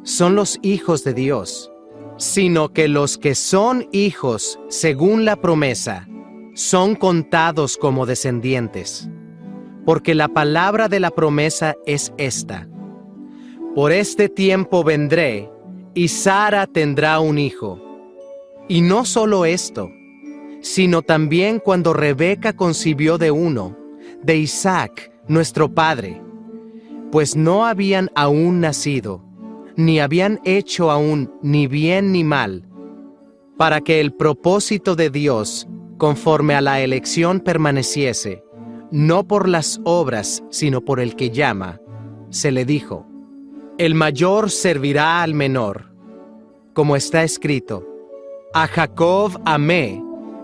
son los hijos de Dios, sino que los que son hijos según la promesa son contados como descendientes, porque la palabra de la promesa es esta: por este tiempo vendré, y Sara tendrá un hijo. Y no solo esto, sino también cuando Rebeca concibió de uno, de Isaac, nuestro padre, pues no habían aún nacido, ni habían hecho aún ni bien ni mal, para que el propósito de Dios, conforme a la elección, permaneciese, no por las obras, sino por el que llama, se le dijo: el mayor servirá al menor. Como está escrito: a Jacob amé,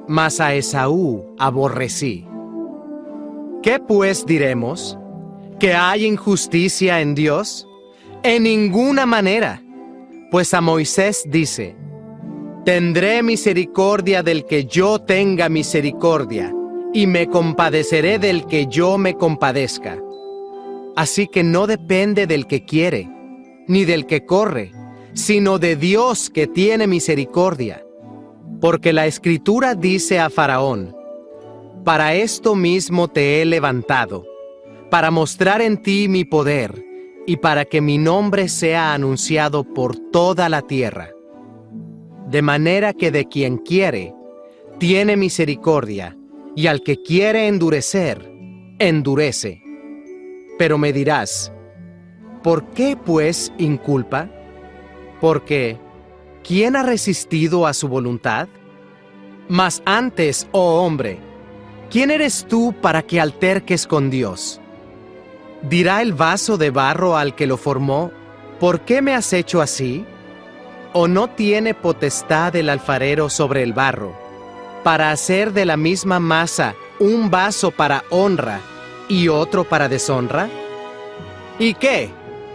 mas a Esaú aborrecí. ¿Qué pues diremos? ¿Que hay injusticia en Dios? En ninguna manera. Pues a Moisés dice: tendré misericordia del que yo tenga misericordia, y me compadeceré del que yo me compadezca. Así que no depende del que quiere, ni del que corre, sino de Dios que tiene misericordia. Porque la Escritura dice a Faraón: para esto mismo te he levantado, para mostrar en ti mi poder, y para que mi nombre sea anunciado por toda la tierra. De manera que de quien quiere, tiene misericordia, y al que quiere endurecer, endurece. Pero me dirás: ¿por qué pues inculpa? Porque ¿quién ha resistido a su voluntad? Mas antes, oh hombre, ¿quién eres tú para que alterques con Dios? ¿Dirá el vaso de barro al que lo formó: ¿por qué me has hecho así? ¿O no tiene potestad el alfarero sobre el barro, para hacer de la misma masa un vaso para honra y otro para deshonra? ¿Y qué?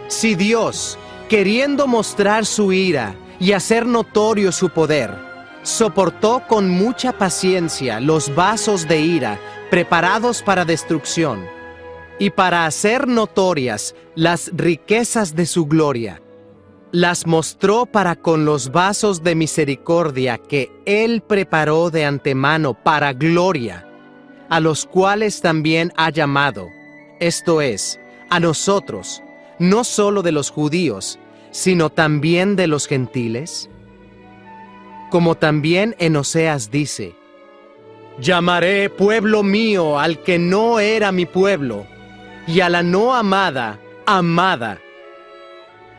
Si Dios, queriendo mostrar su ira y hacer notorio su poder, soportó con mucha paciencia los vasos de ira preparados para destrucción, y para hacer notorias las riquezas de su gloria, las mostró para con los vasos de misericordia que Él preparó de antemano para gloria, a los cuales también ha llamado, esto es, a nosotros, no solo de los judíos, sino también de los gentiles? Como también en Oseas dice: llamaré pueblo mío al que no era mi pueblo, y a la no amada, amada.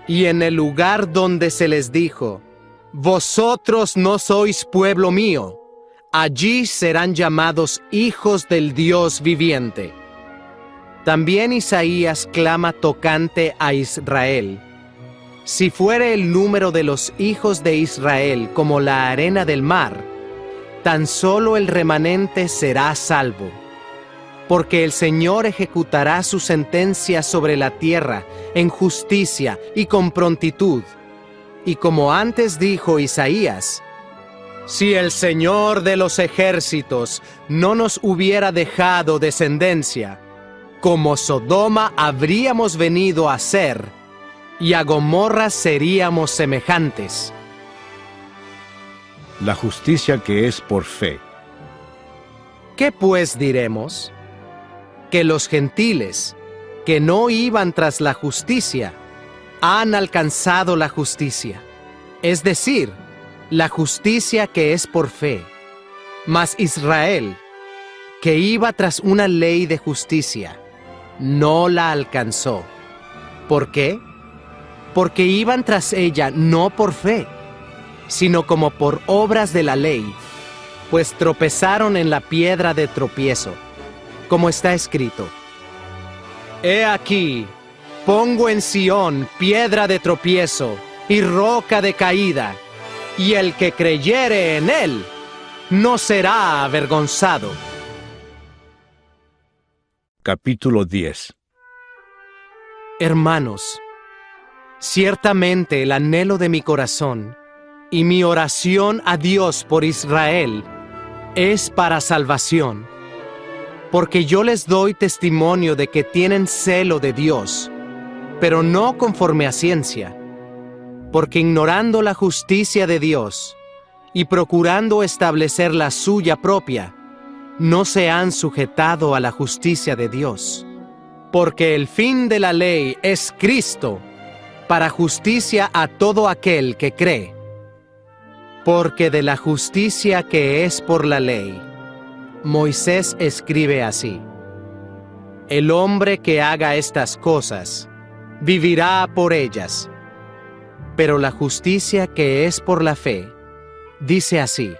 Y en el lugar donde se les dijo: vosotros no sois pueblo mío, allí serán llamados hijos del Dios viviente. También Isaías clama tocante a Israel: si fuere el número de los hijos de Israel como la arena del mar, tan solo el remanente será salvo. Porque el Señor ejecutará su sentencia sobre la tierra en justicia y con prontitud. Y como antes dijo Isaías: si el Señor de los ejércitos no nos hubiera dejado descendencia, como Sodoma habríamos venido a ser, y a Gomorra seríamos semejantes. La justicia que es por fe. ¿Qué pues diremos? Que los gentiles, que no iban tras la justicia, han alcanzado la justicia, es decir, la justicia que es por fe. Mas Israel, que iba tras una ley de justicia, no la alcanzó. ¿Por qué? Porque iban tras ella no por fe, sino como por obras de la ley, pues tropezaron en la piedra de tropiezo. Como está escrito: he aquí, pongo en Sión piedra de tropiezo y roca de caída, y el que creyere en él no será avergonzado. Capítulo 10. Hermanos, ciertamente el anhelo de mi corazón y mi oración a Dios por Israel es para salvación. Porque yo les doy testimonio de que tienen celo de Dios, pero no conforme a ciencia, porque ignorando la justicia de Dios y procurando establecer la suya propia, no se han sujetado a la justicia de Dios. Porque el fin de la ley es Cristo, para justicia a todo aquel que cree. Porque de la justicia que es por la ley, Moisés escribe así: el hombre que haga estas cosas vivirá por ellas. Pero la justicia que es por la fe, dice así: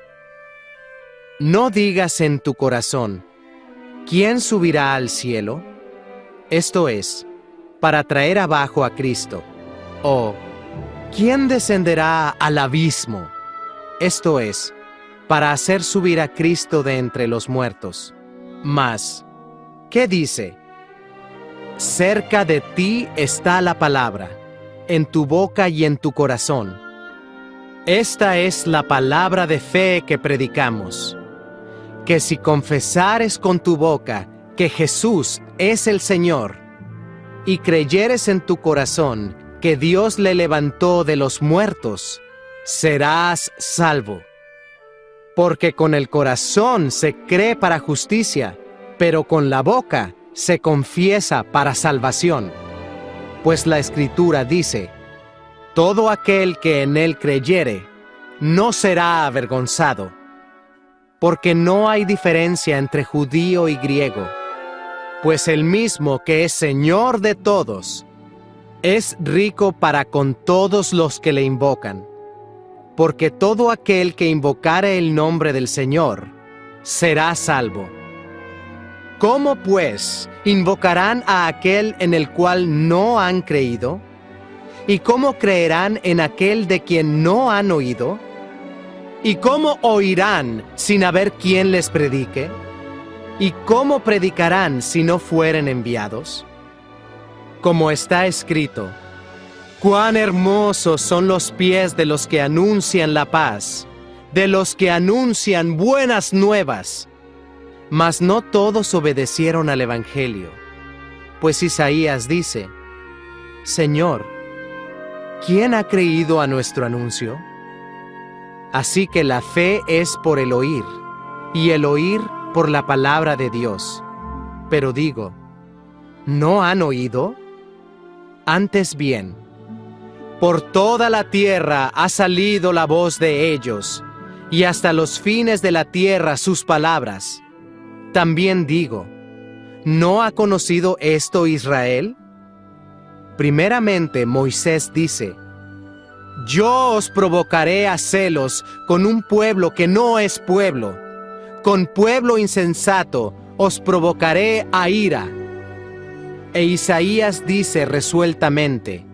no digas en tu corazón, ¿quién subirá al cielo? Esto es, para traer abajo a Cristo. O, ¿quién descenderá al abismo? Esto es, para hacer subir a Cristo de entre los muertos. Mas, ¿qué dice? Cerca de ti está la palabra, en tu boca y en tu corazón. Esta es la palabra de fe que predicamos, que si confesares con tu boca que Jesús es el Señor, y creyeres en tu corazón que Dios le levantó de los muertos, serás salvo. Porque con el corazón se cree para justicia, pero con la boca se confiesa para salvación. Pues la Escritura dice: todo aquel que en él creyere, no será avergonzado. Porque no hay diferencia entre judío y griego, pues el mismo que es Señor de todos, es rico para con todos los que le invocan. Porque todo aquel que invocare el nombre del Señor, será salvo. ¿Cómo pues invocarán a aquel en el cual no han creído? ¿Y cómo creerán en aquel de quien no han oído? ¿Y cómo oirán sin haber quien les predique? ¿Y cómo predicarán si no fueren enviados? Como está escrito: cuán hermosos son los pies de los que anuncian la paz, de los que anuncian buenas nuevas. Mas no todos obedecieron al Evangelio, pues Isaías dice: Señor, ¿quién ha creído a nuestro anuncio? Así que la fe es por el oír, y el oír por la palabra de Dios. Pero digo, ¿no han oído? Antes bien, por toda la tierra ha salido la voz de ellos, y hasta los fines de la tierra sus palabras. También digo, ¿no ha conocido esto Israel? Primeramente Moisés dice: yo os provocaré a celos con un pueblo que no es pueblo, con pueblo insensato os provocaré a ira. E Isaías dice resueltamente: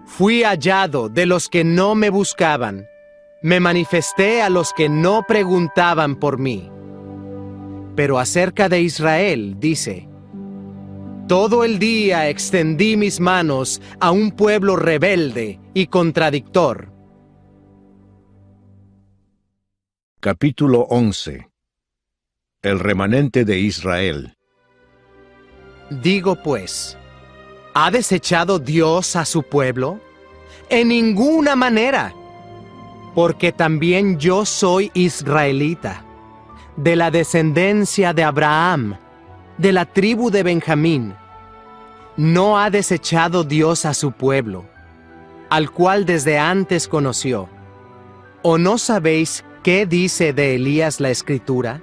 fui hallado de los que no me buscaban, me manifesté a los que no preguntaban por mí. Pero acerca de Israel dice: todo el día extendí mis manos a un pueblo rebelde y contradictor. Capítulo 11. El remanente de Israel. Digo pues, ¿ha desechado Dios a su pueblo? En ninguna manera, porque también yo soy israelita, de la descendencia de Abraham, de la tribu de Benjamín. No ha desechado Dios a su pueblo, al cual desde antes conoció. ¿O no sabéis qué dice de Elías la Escritura?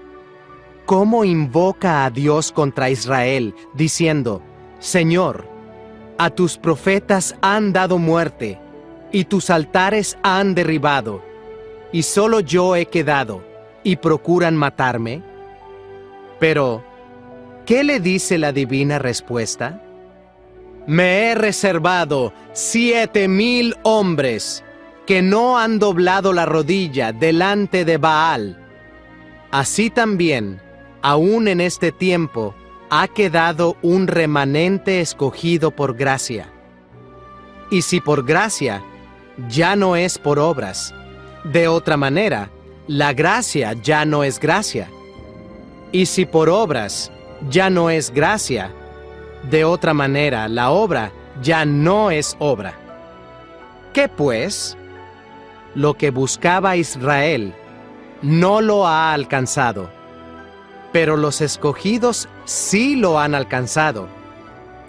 ¿Cómo invoca a Dios contra Israel, diciendo: Señor, a tus profetas han dado muerte, y tus altares han derribado, y solo yo he quedado, y procuran matarme? Pero, ¿qué le dice la divina respuesta? Me he reservado 7,000 hombres que no han doblado la rodilla delante de Baal. Así también, aún en este tiempo, ha quedado un remanente escogido por gracia. Y si por gracia, ya no es por obras. De otra manera, la gracia ya no es gracia. Y si por obras, ya no es gracia. De otra manera, la obra ya no es obra. ¿Qué pues? Lo que buscaba Israel no lo ha alcanzado, pero los escogidos sí lo han alcanzado,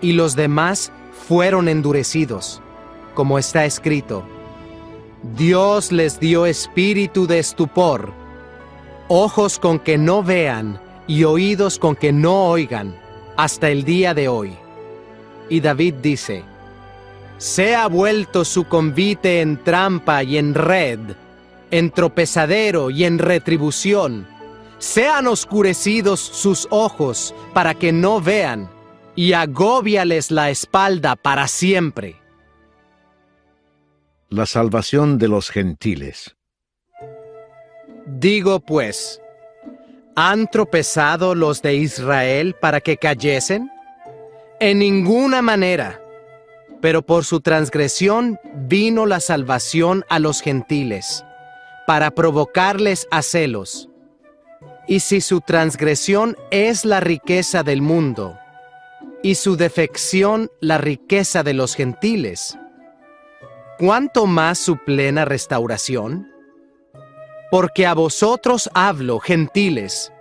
y los demás fueron endurecidos, como está escrito: Dios les dio espíritu de estupor, ojos con que no vean y oídos con que no oigan, hasta el día de hoy. Y David dice: Sea vuelto su convite en trampa y en red, en tropezadero y en retribución. Sean oscurecidos sus ojos para que no vean, y agóbiales la espalda para siempre. La salvación de los gentiles. Digo pues, ¿han tropezado los de Israel para que cayesen? En ninguna manera. Pero por su transgresión vino la salvación a los gentiles, para provocarles a celos. Y si su transgresión es la riqueza del mundo, y su defección la riqueza de los gentiles, ¿cuánto más su plena restauración? Porque a vosotros hablo, gentiles,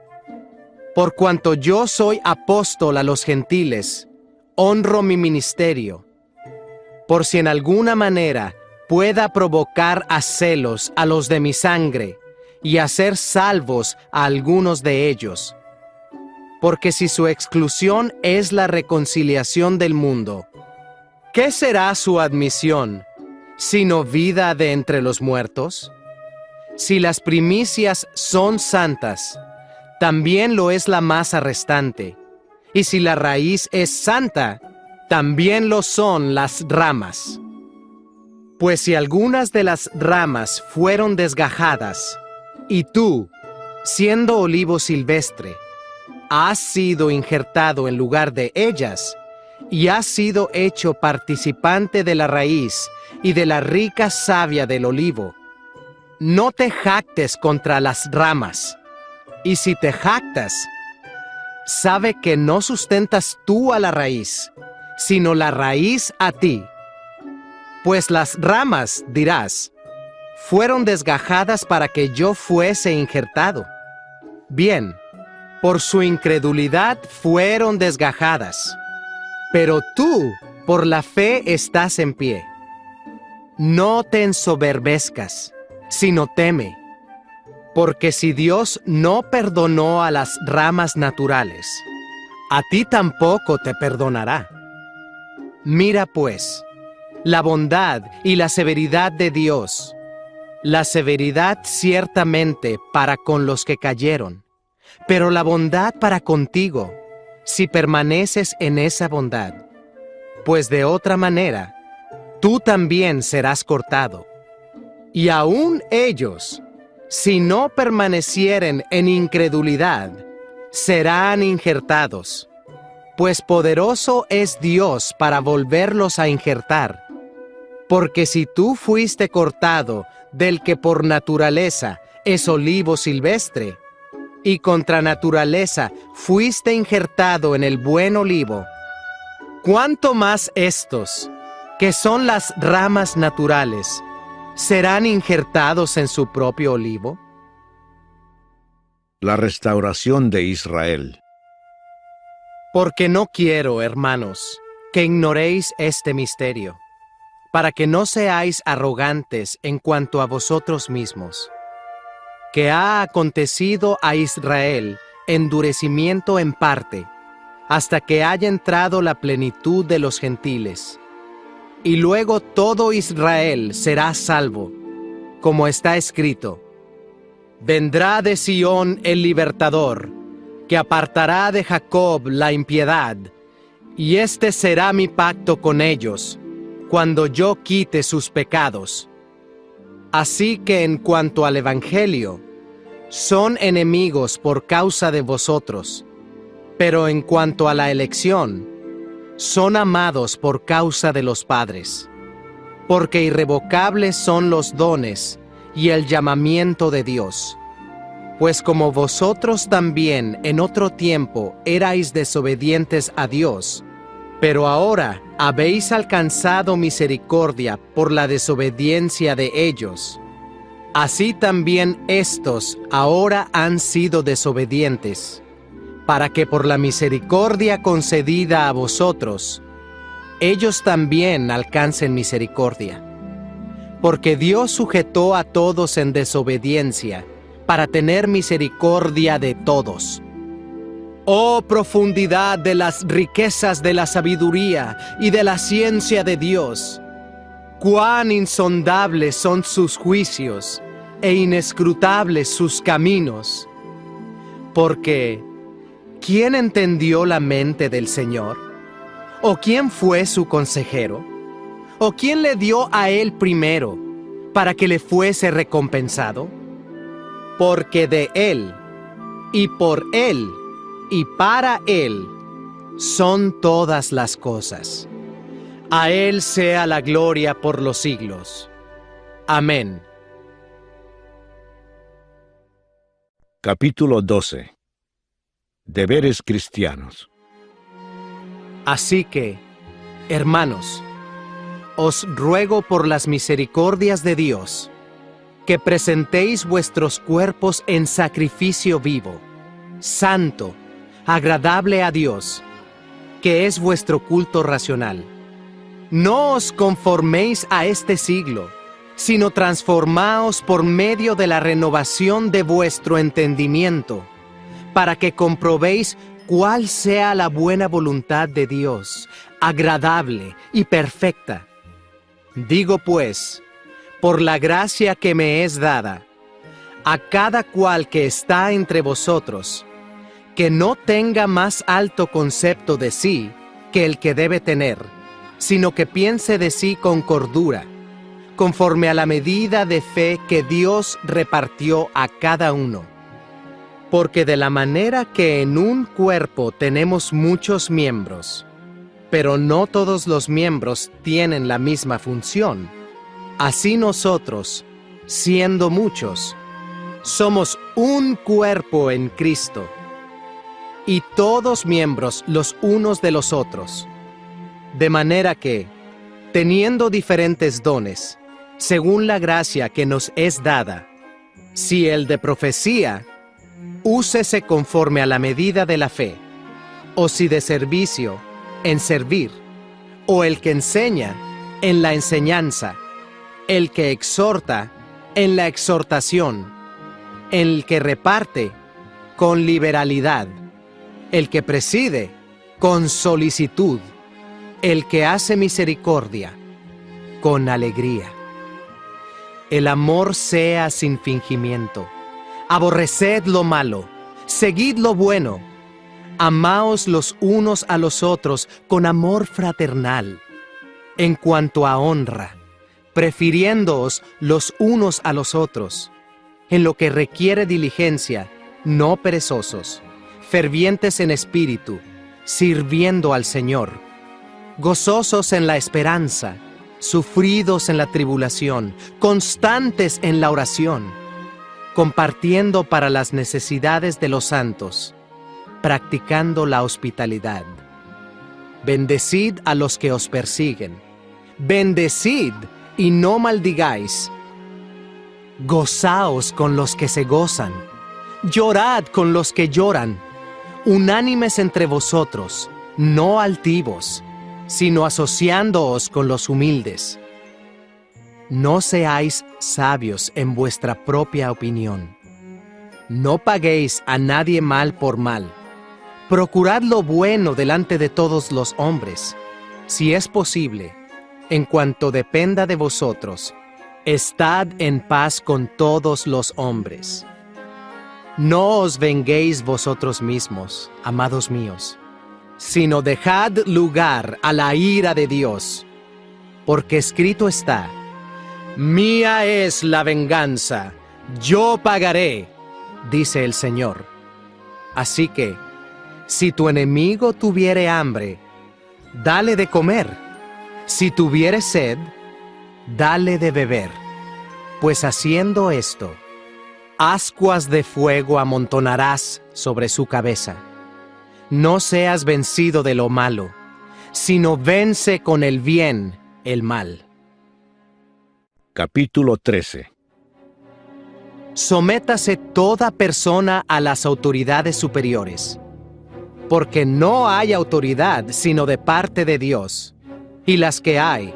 por cuanto yo soy apóstol a los gentiles, honro mi ministerio, por si en alguna manera pueda provocar a celos a los de mi sangre y hacer salvos a algunos de ellos. Porque si su exclusión es la reconciliación del mundo, ¿qué será su admisión, sino vida de entre los muertos? Si las primicias son santas, también lo es la masa restante, y si la raíz es santa, también lo son las ramas. Pues si algunas de las ramas fueron desgajadas, y tú, siendo olivo silvestre, has sido injertado en lugar de ellas, y has sido hecho participante de la raíz y de la rica savia del olivo, no te jactes contra las ramas, y si te jactas, sabe que no sustentas tú a la raíz, sino la raíz a ti. Pues las ramas, dirás, fueron desgajadas para que yo fuese injertado. Bien, por su incredulidad fueron desgajadas, pero tú, por la fe, estás en pie. No te ensoberbezcas, sino teme, porque si Dios no perdonó a las ramas naturales, a ti tampoco te perdonará. Mira pues, la bondad y la severidad de Dios, la severidad ciertamente para con los que cayeron, pero la bondad para contigo, si permaneces en esa bondad, pues de otra manera, tú también serás cortado. Y aún ellos, si no permanecieren en incredulidad, serán injertados, pues poderoso es Dios para volverlos a injertar. Porque si tú fuiste cortado del que por naturaleza es olivo silvestre, y contra naturaleza fuiste injertado en el buen olivo, ¿cuánto más estos, que son las ramas naturales, serán injertados en su propio olivo? La restauración de Israel. Porque no quiero, hermanos, que ignoréis este misterio, para que no seáis arrogantes en cuanto a vosotros mismos, que ha acontecido a Israel endurecimiento en parte, hasta que haya entrado la plenitud de los gentiles. Y luego todo Israel será salvo, como está escrito: vendrá de Sión el libertador, que apartará de Jacob la impiedad, y este será mi pacto con ellos, cuando yo quite sus pecados. Así que en cuanto al Evangelio, son enemigos por causa de vosotros, pero en cuanto a la elección, son amados por causa de los padres, porque irrevocables son los dones y el llamamiento de Dios. Pues como vosotros también en otro tiempo erais desobedientes a Dios, pero ahora habéis alcanzado misericordia por la desobediencia de ellos, así también estos ahora han sido desobedientes, para que por la misericordia concedida a vosotros, ellos también alcancen misericordia. Porque Dios sujetó a todos en desobediencia, para tener misericordia de todos. Oh profundidad de las riquezas de la sabiduría y de la ciencia de Dios, Cuán insondables son sus juicios e inescrutables sus caminos. Porque, ¿quién entendió la mente del Señor? ¿O quién fue su consejero? ¿O quién le dio a él primero para que le fuese recompensado? Porque de él, y por él, y para él, son todas las cosas. A él sea la gloria por los siglos. Amén. Capítulo 12. Deberes cristianos. Así que, hermanos, os ruego por las misericordias de Dios, que presentéis vuestros cuerpos en sacrificio vivo, santo, agradable a Dios, que es vuestro culto racional. No os conforméis a este siglo, sino transformaos por medio de la renovación de vuestro entendimiento, para que comprobéis cuál sea la buena voluntad de Dios, agradable y perfecta. Digo pues, por la gracia que me es dada, a cada cual que está entre vosotros, que no tenga más alto concepto de sí que el que debe tener, sino que piense de sí con cordura, conforme a la medida de fe que Dios repartió a cada uno. Porque de la manera que en un cuerpo tenemos muchos miembros, pero no todos los miembros tienen la misma función, así nosotros, siendo muchos, somos un cuerpo en Cristo, y todos miembros los unos de los otros. De manera que, teniendo diferentes dones, según la gracia que nos es dada, si el de profecía, úsese conforme a la medida de la fe, o si de servicio, en servir, o el que enseña, en la enseñanza, el que exhorta, en la exhortación, el que reparte, con liberalidad, el que preside, con solicitud, el que hace misericordia, con alegría. El amor sea sin fingimiento. Aborreced lo malo, seguid lo bueno. Amaos los unos a los otros con amor fraternal. En cuanto a honra, prefiriéndoos los unos a los otros. En lo que requiere diligencia, no perezosos, fervientes en espíritu, sirviendo al Señor. Gozosos en la esperanza, sufridos en la tribulación, constantes en la oración, compartiendo para las necesidades de los santos, practicando la hospitalidad. Bendecid a los que os persiguen, bendecid y no maldigáis. Gozaos con los que se gozan, llorad con los que lloran, unánimes entre vosotros, no altivos, sino asociándoos con los humildes. No seáis sabios en vuestra propia opinión. No paguéis a nadie mal por mal. Procurad lo bueno delante de todos los hombres. Si es posible, en cuanto dependa de vosotros, estad en paz con todos los hombres. No os venguéis vosotros mismos, amados míos, sino dejad lugar a la ira de Dios, porque escrito está: mía es la venganza, yo pagaré, dice el Señor. Así que, si tu enemigo tuviere hambre, dale de comer; si tuviere sed, dale de beber, pues haciendo esto, ascuas de fuego amontonarás sobre su cabeza. No seas vencido de lo malo, sino vence con el bien el mal. Capítulo 13. Sométase toda persona a las autoridades superiores, porque no hay autoridad sino de parte de Dios, y las que hay,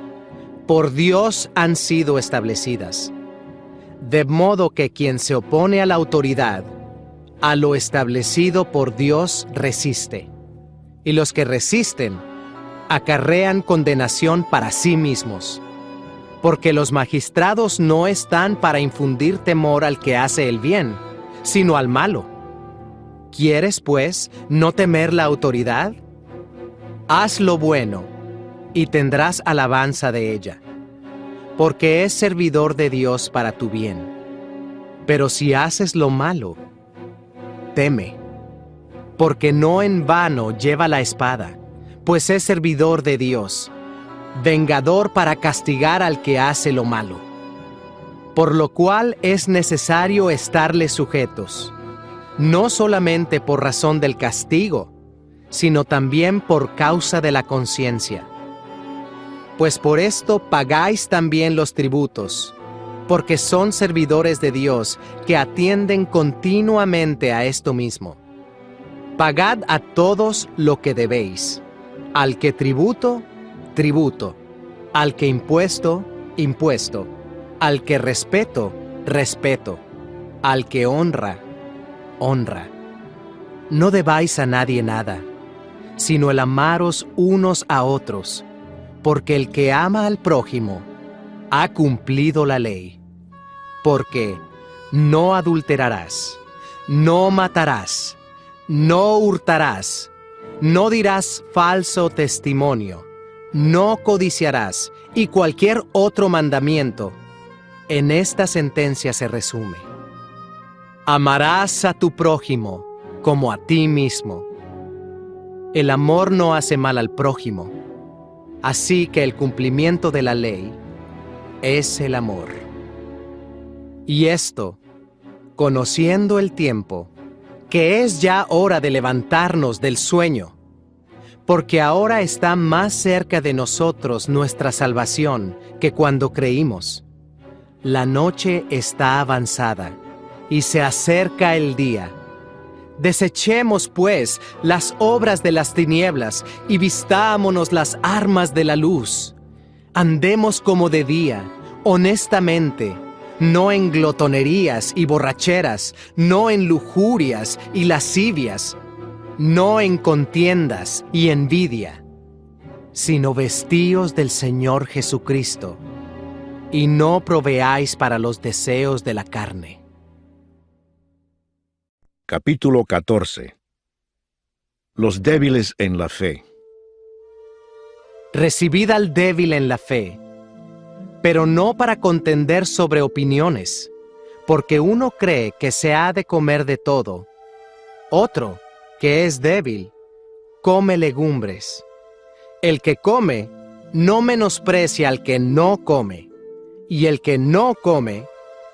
por Dios han sido establecidas. De modo que quien se opone a la autoridad, a lo establecido por Dios resiste, y los que resisten acarrean condenación para sí mismos. porque los magistrados no están para infundir temor al que hace el bien, sino al malo. ¿Quieres, pues, no temer la autoridad? Haz lo bueno, y tendrás alabanza de ella, porque es servidor de Dios para tu bien. Pero si haces lo malo, teme, porque no en vano lleva la espada, pues es servidor de Dios, vengador para castigar al que hace lo malo. Por lo cual es necesario estarle sujetos, no solamente por razón del castigo, sino también por causa de la conciencia. Pues por esto pagáis también los tributos, porque son servidores de Dios que atienden continuamente a esto mismo. Pagad a todos lo que debéis, al que tributo, tributo, al que impuesto, impuesto, al que respeto, respeto, al que honra, honra. No debáis a nadie nada, sino el amaros unos a otros, porque el que ama al prójimo ha cumplido la ley. Porque no adulterarás, no matarás, no hurtarás, no dirás falso testimonio, no codiciarás, y cualquier otro mandamiento. En esta sentencia se resume: amarás a tu prójimo como a ti mismo. El amor no hace mal al prójimo, así que el cumplimiento de la ley es el amor. Y esto, conociendo el tiempo, que es ya hora de levantarnos del sueño, porque ahora está más cerca de nosotros nuestra salvación que cuando creímos. La noche está avanzada, y se acerca el día. Desechemos, pues, las obras de las tinieblas, y vistámonos las armas de la luz. Andemos como de día, honestamente, no en glotonerías y borracheras, no en lujurias y lascivias, no en contiendas y envidia, sino vestíos del Señor Jesucristo, y no proveáis para los deseos de la carne. Capítulo 14. Los débiles en la fe. Recibid al débil en la fe, pero no para contender sobre opiniones, porque uno cree que se ha de comer de todo. Otro, que es débil, come legumbres. El que come, no menosprecia al que no come, y el que no come,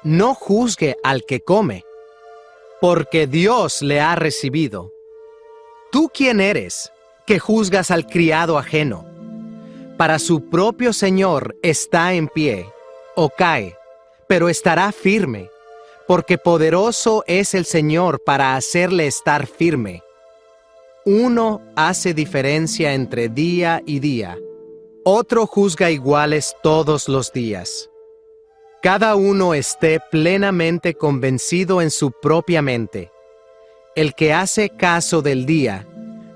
no juzgue al que come, porque Dios le ha recibido. ¿Tú quién eres, que juzgas al criado ajeno? Para su propio Señor está en pie, o cae, pero estará firme, porque poderoso es el Señor para hacerle estar firme. Uno hace diferencia entre día y día, otro juzga iguales todos los días. Cada uno esté plenamente convencido en su propia mente. El que hace caso del día,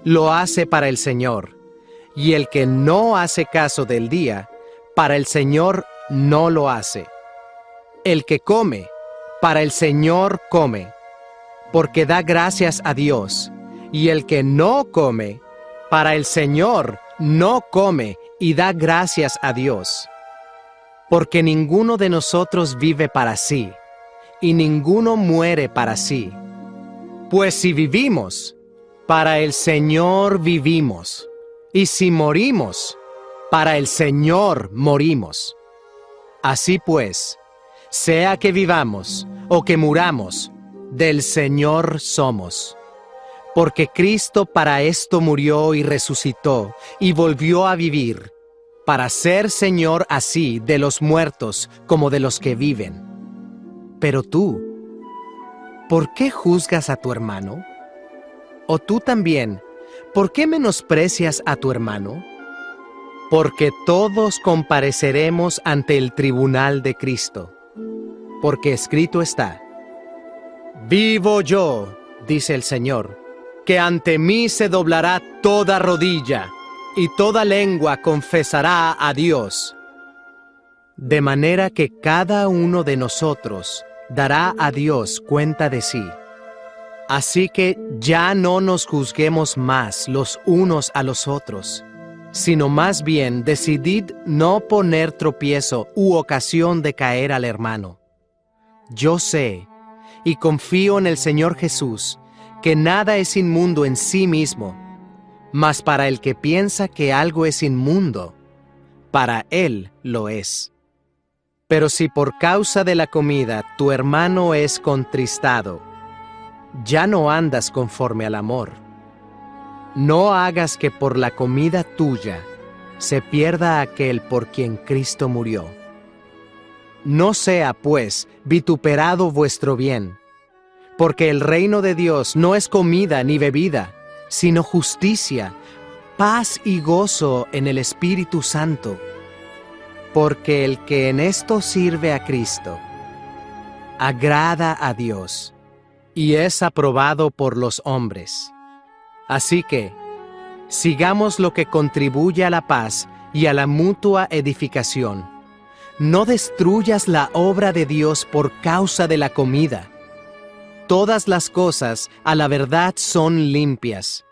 lo hace para el Señor, y el que no hace caso del día, para el Señor no lo hace. El que come, para el Señor come, porque da gracias a Dios, y el que no come, para el Señor no come y da gracias a Dios. Porque ninguno de nosotros vive para sí, y ninguno muere para sí. Pues si vivimos, para el Señor vivimos, y si morimos, para el Señor morimos. Así pues, sea que vivamos o que muramos, del Señor somos. Porque Cristo para esto murió y resucitó, y volvió a vivir, para ser Señor así de los muertos como de los que viven. Pero tú, ¿por qué juzgas a tu hermano? ¿O tú también, por qué menosprecias a tu hermano? Porque todos compareceremos ante el tribunal de Cristo. Porque escrito está: vivo yo, dice el Señor, que ante mí se doblará toda rodilla, y toda lengua confesará a Dios. de manera que cada uno de nosotros dará a Dios cuenta de sí. Así que ya no nos juzguemos más los unos a los otros, sino más bien decidid no poner tropiezo u ocasión de caer al hermano. Yo sé y confío en el Señor Jesús que nada es inmundo en sí mismo, mas para el que piensa que algo es inmundo, para él lo es. Pero si por causa de la comida tu hermano es contristado, ya no andas conforme al amor. No hagas que por la comida tuya se pierda aquel por quien Cristo murió. No sea, pues, vituperado vuestro bien, porque el reino de Dios no es comida ni bebida, sino justicia, paz y gozo en el Espíritu Santo. Porque el que en esto sirve a Cristo, agrada a Dios y es aprobado por los hombres. Así que, sigamos lo que contribuye a la paz y a la mutua edificación. No destruyas la obra de Dios por causa de la comida. Todas las cosas a la verdad son limpias.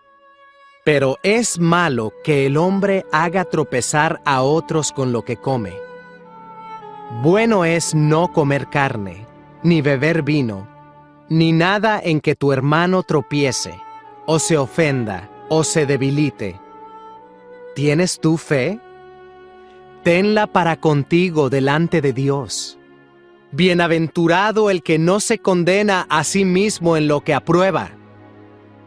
Pero es malo que el hombre haga tropezar a otros con lo que come. Bueno es no comer carne, ni beber vino, ni nada en que tu hermano tropiece, o se ofenda, o se debilite. ¿Tienes tú fe? Tenla para contigo delante de Dios. Bienaventurado el que no se condena a sí mismo en lo que aprueba,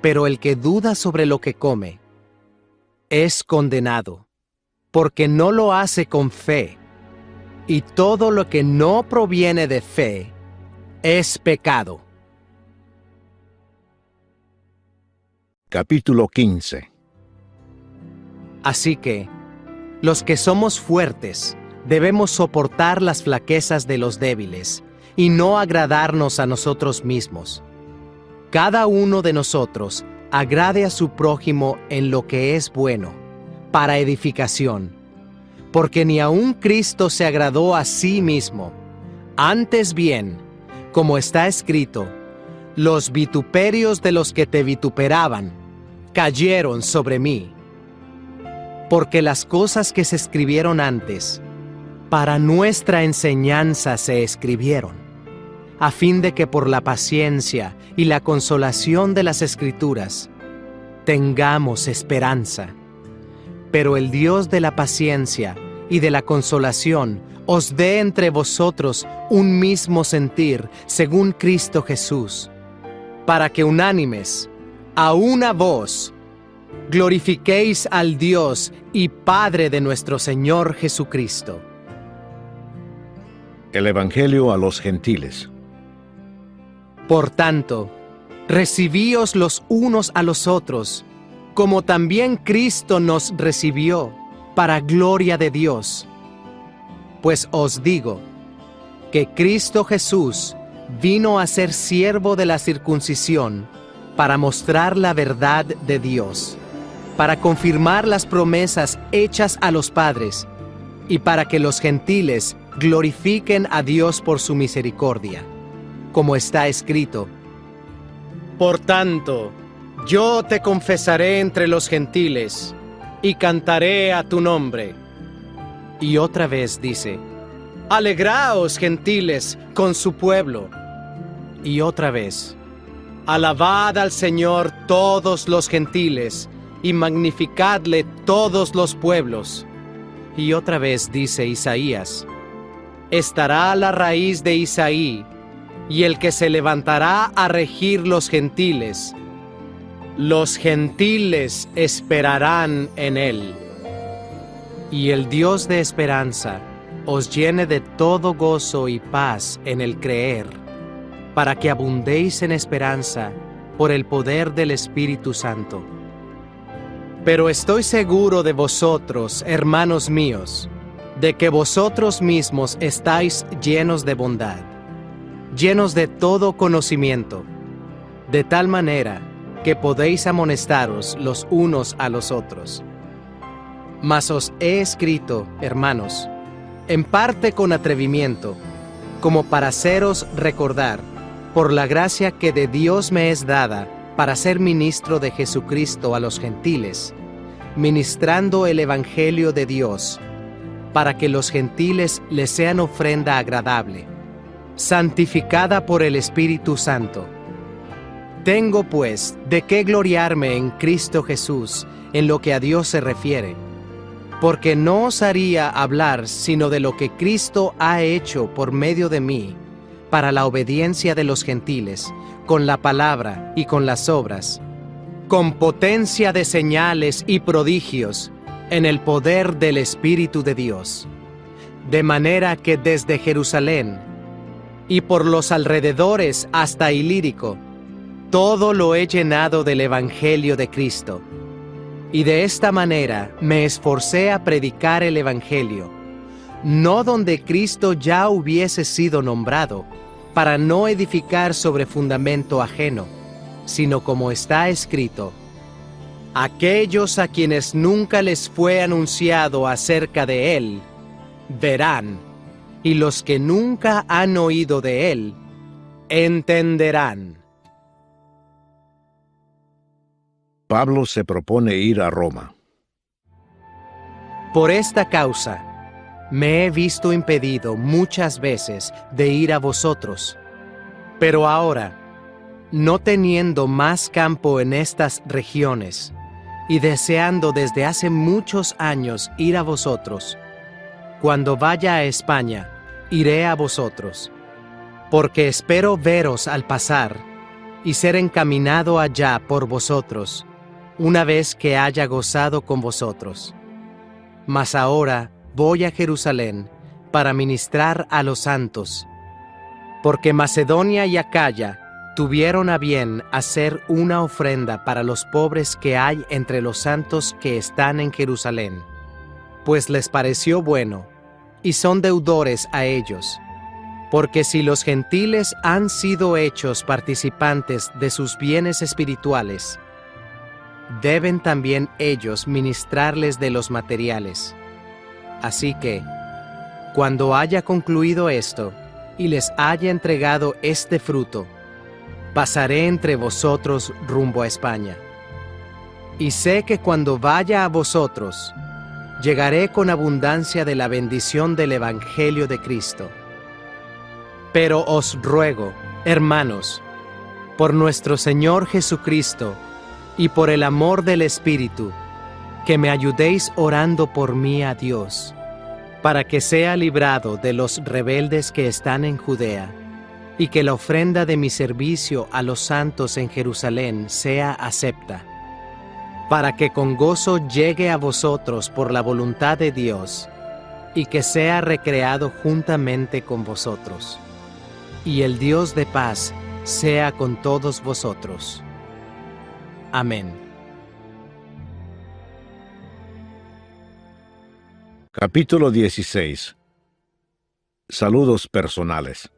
pero el que duda sobre lo que come es condenado, porque no lo hace con fe, y todo lo que no proviene de fe es pecado. Capítulo 15. Así que, los que somos fuertes debemos soportar las flaquezas de los débiles y no agradarnos a nosotros mismos. Cada uno de nosotros agrade a su prójimo en lo que es bueno, para edificación, porque ni aun Cristo se agradó a sí mismo. Antes bien, como está escrito, los vituperios de los que te vituperaban cayeron sobre mí. Porque las cosas que se escribieron antes, para nuestra enseñanza se escribieron, a fin de que por la paciencia y la consolación de las Escrituras tengamos esperanza. Pero el Dios de la paciencia y de la consolación os dé entre vosotros un mismo sentir según Cristo Jesús, para que unánimes, a una voz, glorifiquéis al Dios y Padre de nuestro Señor Jesucristo. El Evangelio a los gentiles. Por tanto, recibíos los unos a los otros, como también Cristo nos recibió, para gloria de Dios. Pues os digo, que Cristo Jesús vino a ser siervo de la circuncisión, para mostrar la verdad de Dios, para confirmar las promesas hechas a los padres, y para que los gentiles glorifiquen a Dios por su misericordia, como está escrito: Por tanto, yo te confesaré entre los gentiles, y cantaré a tu nombre. Y otra vez dice: Alegraos, gentiles, con su pueblo. Y otra vez: Alabad al Señor todos los gentiles, y magnificadle todos los pueblos. Y otra vez dice Isaías: Estará la raíz de Isaí, y el que se levantará a regir los gentiles. Los gentiles esperarán en él. Y el Dios de esperanza os llene de todo gozo y paz en el creer, para que abundéis en esperanza por el poder del Espíritu Santo. Pero estoy seguro de vosotros, hermanos míos, de que vosotros mismos estáis llenos de bondad, llenos de todo conocimiento, de tal manera que podéis amonestaros los unos a los otros. Mas os he escrito, hermanos, en parte con atrevimiento, como para haceros recordar, por la gracia que de Dios me es dada, para ser ministro de Jesucristo a los gentiles, ministrando el Evangelio de Dios, para que los gentiles les sean ofrenda agradable, santificada por el Espíritu Santo. Tengo, pues, de qué gloriarme en Cristo Jesús, en lo que a Dios se refiere, porque no osaría hablar sino de lo que Cristo ha hecho por medio de mí, para la obediencia de los gentiles, con la palabra y con las obras, con potencia de señales y prodigios, en el poder del Espíritu de Dios, de manera que desde Jerusalén y por los alrededores hasta Ilírico, todo lo he llenado del Evangelio de Cristo. Y de esta manera me esforcé a predicar el Evangelio, no donde Cristo ya hubiese sido nombrado, para no edificar sobre fundamento ajeno, sino como está escrito: aquellos a quienes nunca les fue anunciado acerca de Él, verán, y los que nunca han oído de Él, entenderán. Pablo se propone ir a Roma. Por esta causa, me he visto impedido muchas veces de ir a vosotros, pero ahora, no teniendo más campo en estas regiones, y deseando desde hace muchos años ir a vosotros, cuando vaya a España, iré a vosotros, porque espero veros al pasar, y ser encaminado allá por vosotros, una vez que haya gozado con vosotros. Mas ahora voy a Jerusalén para ministrar a los santos, porque Macedonia y Acaya tuvieron a bien hacer una ofrenda para los pobres que hay entre los santos que están en Jerusalén, pues les pareció bueno, y son deudores a ellos, porque si los gentiles han sido hechos participantes de sus bienes espirituales, deben también ellos ministrarles de los materiales. Así que, cuando haya concluido esto, y les haya entregado este fruto, pasaré entre vosotros rumbo a España. Y sé que cuando vaya a vosotros, llegaré con abundancia de la bendición del Evangelio de Cristo. Pero os ruego, hermanos, por nuestro Señor Jesucristo, y por el amor del Espíritu, que me ayudéis orando por mí a Dios, para que sea librado de los rebeldes que están en Judea, y que la ofrenda de mi servicio a los santos en Jerusalén sea acepta, para que con gozo llegue a vosotros por la voluntad de Dios, y que sea recreado juntamente con vosotros. Y el Dios de paz sea con todos vosotros. Amén. Capítulo 16. Saludos personales.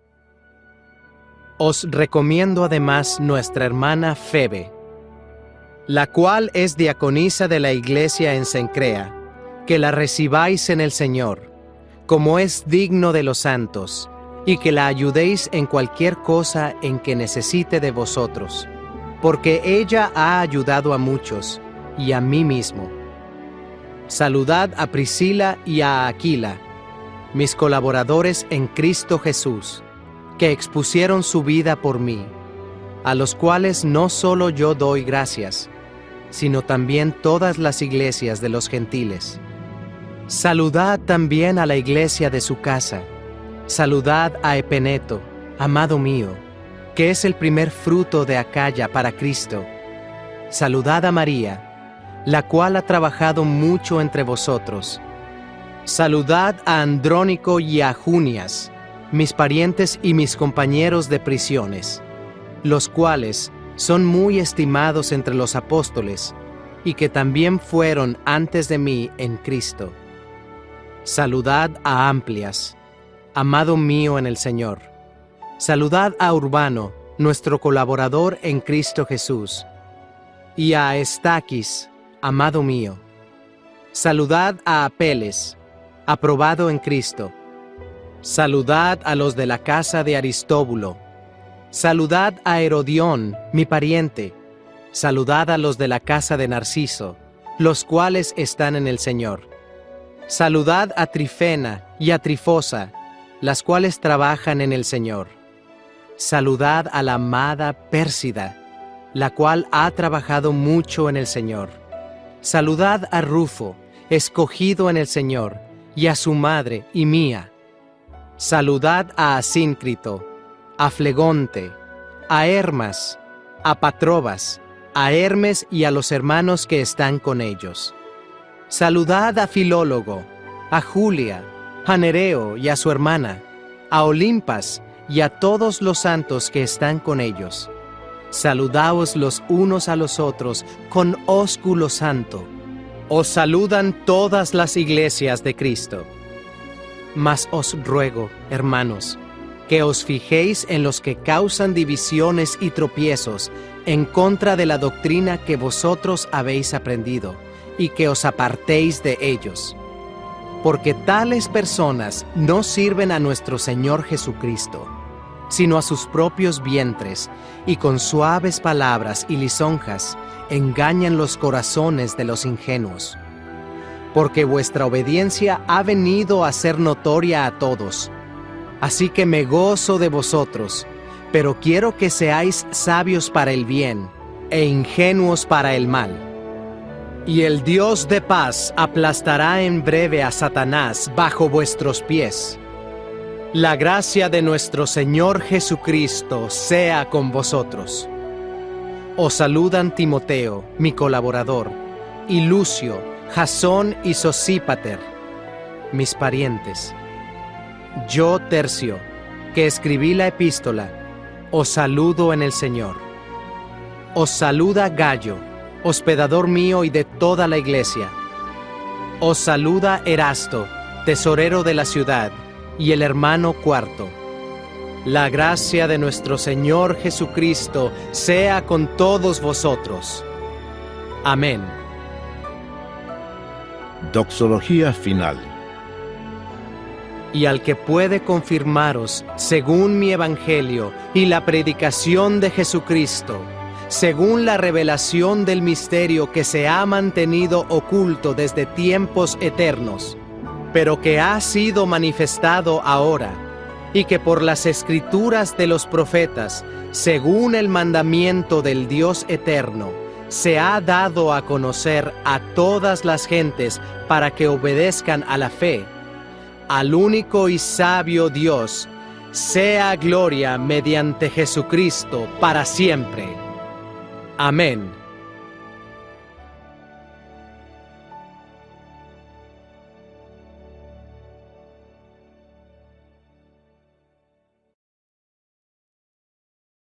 Os recomiendo además nuestra hermana Febe, la cual es diaconisa de la iglesia en Cencrea, que la recibáis en el Señor, como es digno de los santos, y que la ayudéis en cualquier cosa en que necesite de vosotros, porque ella ha ayudado a muchos, y a mí mismo. Saludad a Priscila y a Aquila, mis colaboradores en Cristo Jesús, que expusieron su vida por mí, a los cuales no solo yo doy gracias, sino también todas las iglesias de los gentiles. Saludad también a la iglesia de su casa. Saludad a Epeneto, amado mío, que es el primer fruto de Acaya para Cristo. Saludad a María, la cual ha trabajado mucho entre vosotros. Saludad a Andrónico y a Junias, mis parientes y mis compañeros de prisiones, los cuales son muy estimados entre los apóstoles, y que también fueron antes de mí en Cristo. Saludad a Amplias, amado mío en el Señor. Saludad a Urbano, nuestro colaborador en Cristo Jesús, y a Estaquis, amado mío. Saludad a Apeles, aprobado en Cristo, Saludad a los de la casa de Aristóbulo. Saludad a Herodión, mi pariente. Saludad a los de la casa de Narciso, los cuales están en el Señor. Saludad a Trifena y a Trifosa, las cuales trabajan en el Señor. Saludad a la amada Pérsida, la cual ha trabajado mucho en el Señor. Saludad a Rufo, escogido en el Señor, y a su madre y mía. Saludad a Asíncrito, a Flegonte, a Hermas, a Patrobas, a Hermes y a los hermanos que están con ellos. Saludad a Filólogo, a Julia, a Nereo y a su hermana, a Olimpas y a todos los santos que están con ellos. Saludaos los unos a los otros con ósculo santo. Os saludan todas las iglesias de Cristo. Mas os ruego, hermanos, que os fijéis en los que causan divisiones y tropiezos en contra de la doctrina que vosotros habéis aprendido, y que os apartéis de ellos. Porque tales personas no sirven a nuestro Señor Jesucristo, sino a sus propios vientres, y con suaves palabras y lisonjas engañan los corazones de los ingenuos. Porque vuestra obediencia ha venido a ser notoria a todos. Así que me gozo de vosotros, pero quiero que seáis sabios para el bien, e ingenuos para el mal. Y el Dios de paz aplastará en breve a Satanás bajo vuestros pies. La gracia de nuestro Señor Jesucristo sea con vosotros. Os saludan Timoteo, mi colaborador, y Lucio, Jasón y Sosípater, mis parientes. Yo, Tercio, que escribí la epístola, os saludo en el Señor. Os saluda Gayo, hospedador mío y de toda la iglesia. Os saluda Erasto, tesorero de la ciudad, y el hermano Cuarto. La gracia de nuestro Señor Jesucristo sea con todos vosotros. Amén. Doxología final. Y al que puede confirmaros, según mi evangelio y la predicación de Jesucristo, según la revelación del misterio que se ha mantenido oculto desde tiempos eternos, pero que ha sido manifestado ahora, y que por las escrituras de los profetas, según el mandamiento del Dios eterno, se ha dado a conocer a todas las gentes para que obedezcan a la fe. Al único y sabio Dios, sea gloria mediante Jesucristo para siempre. Amén.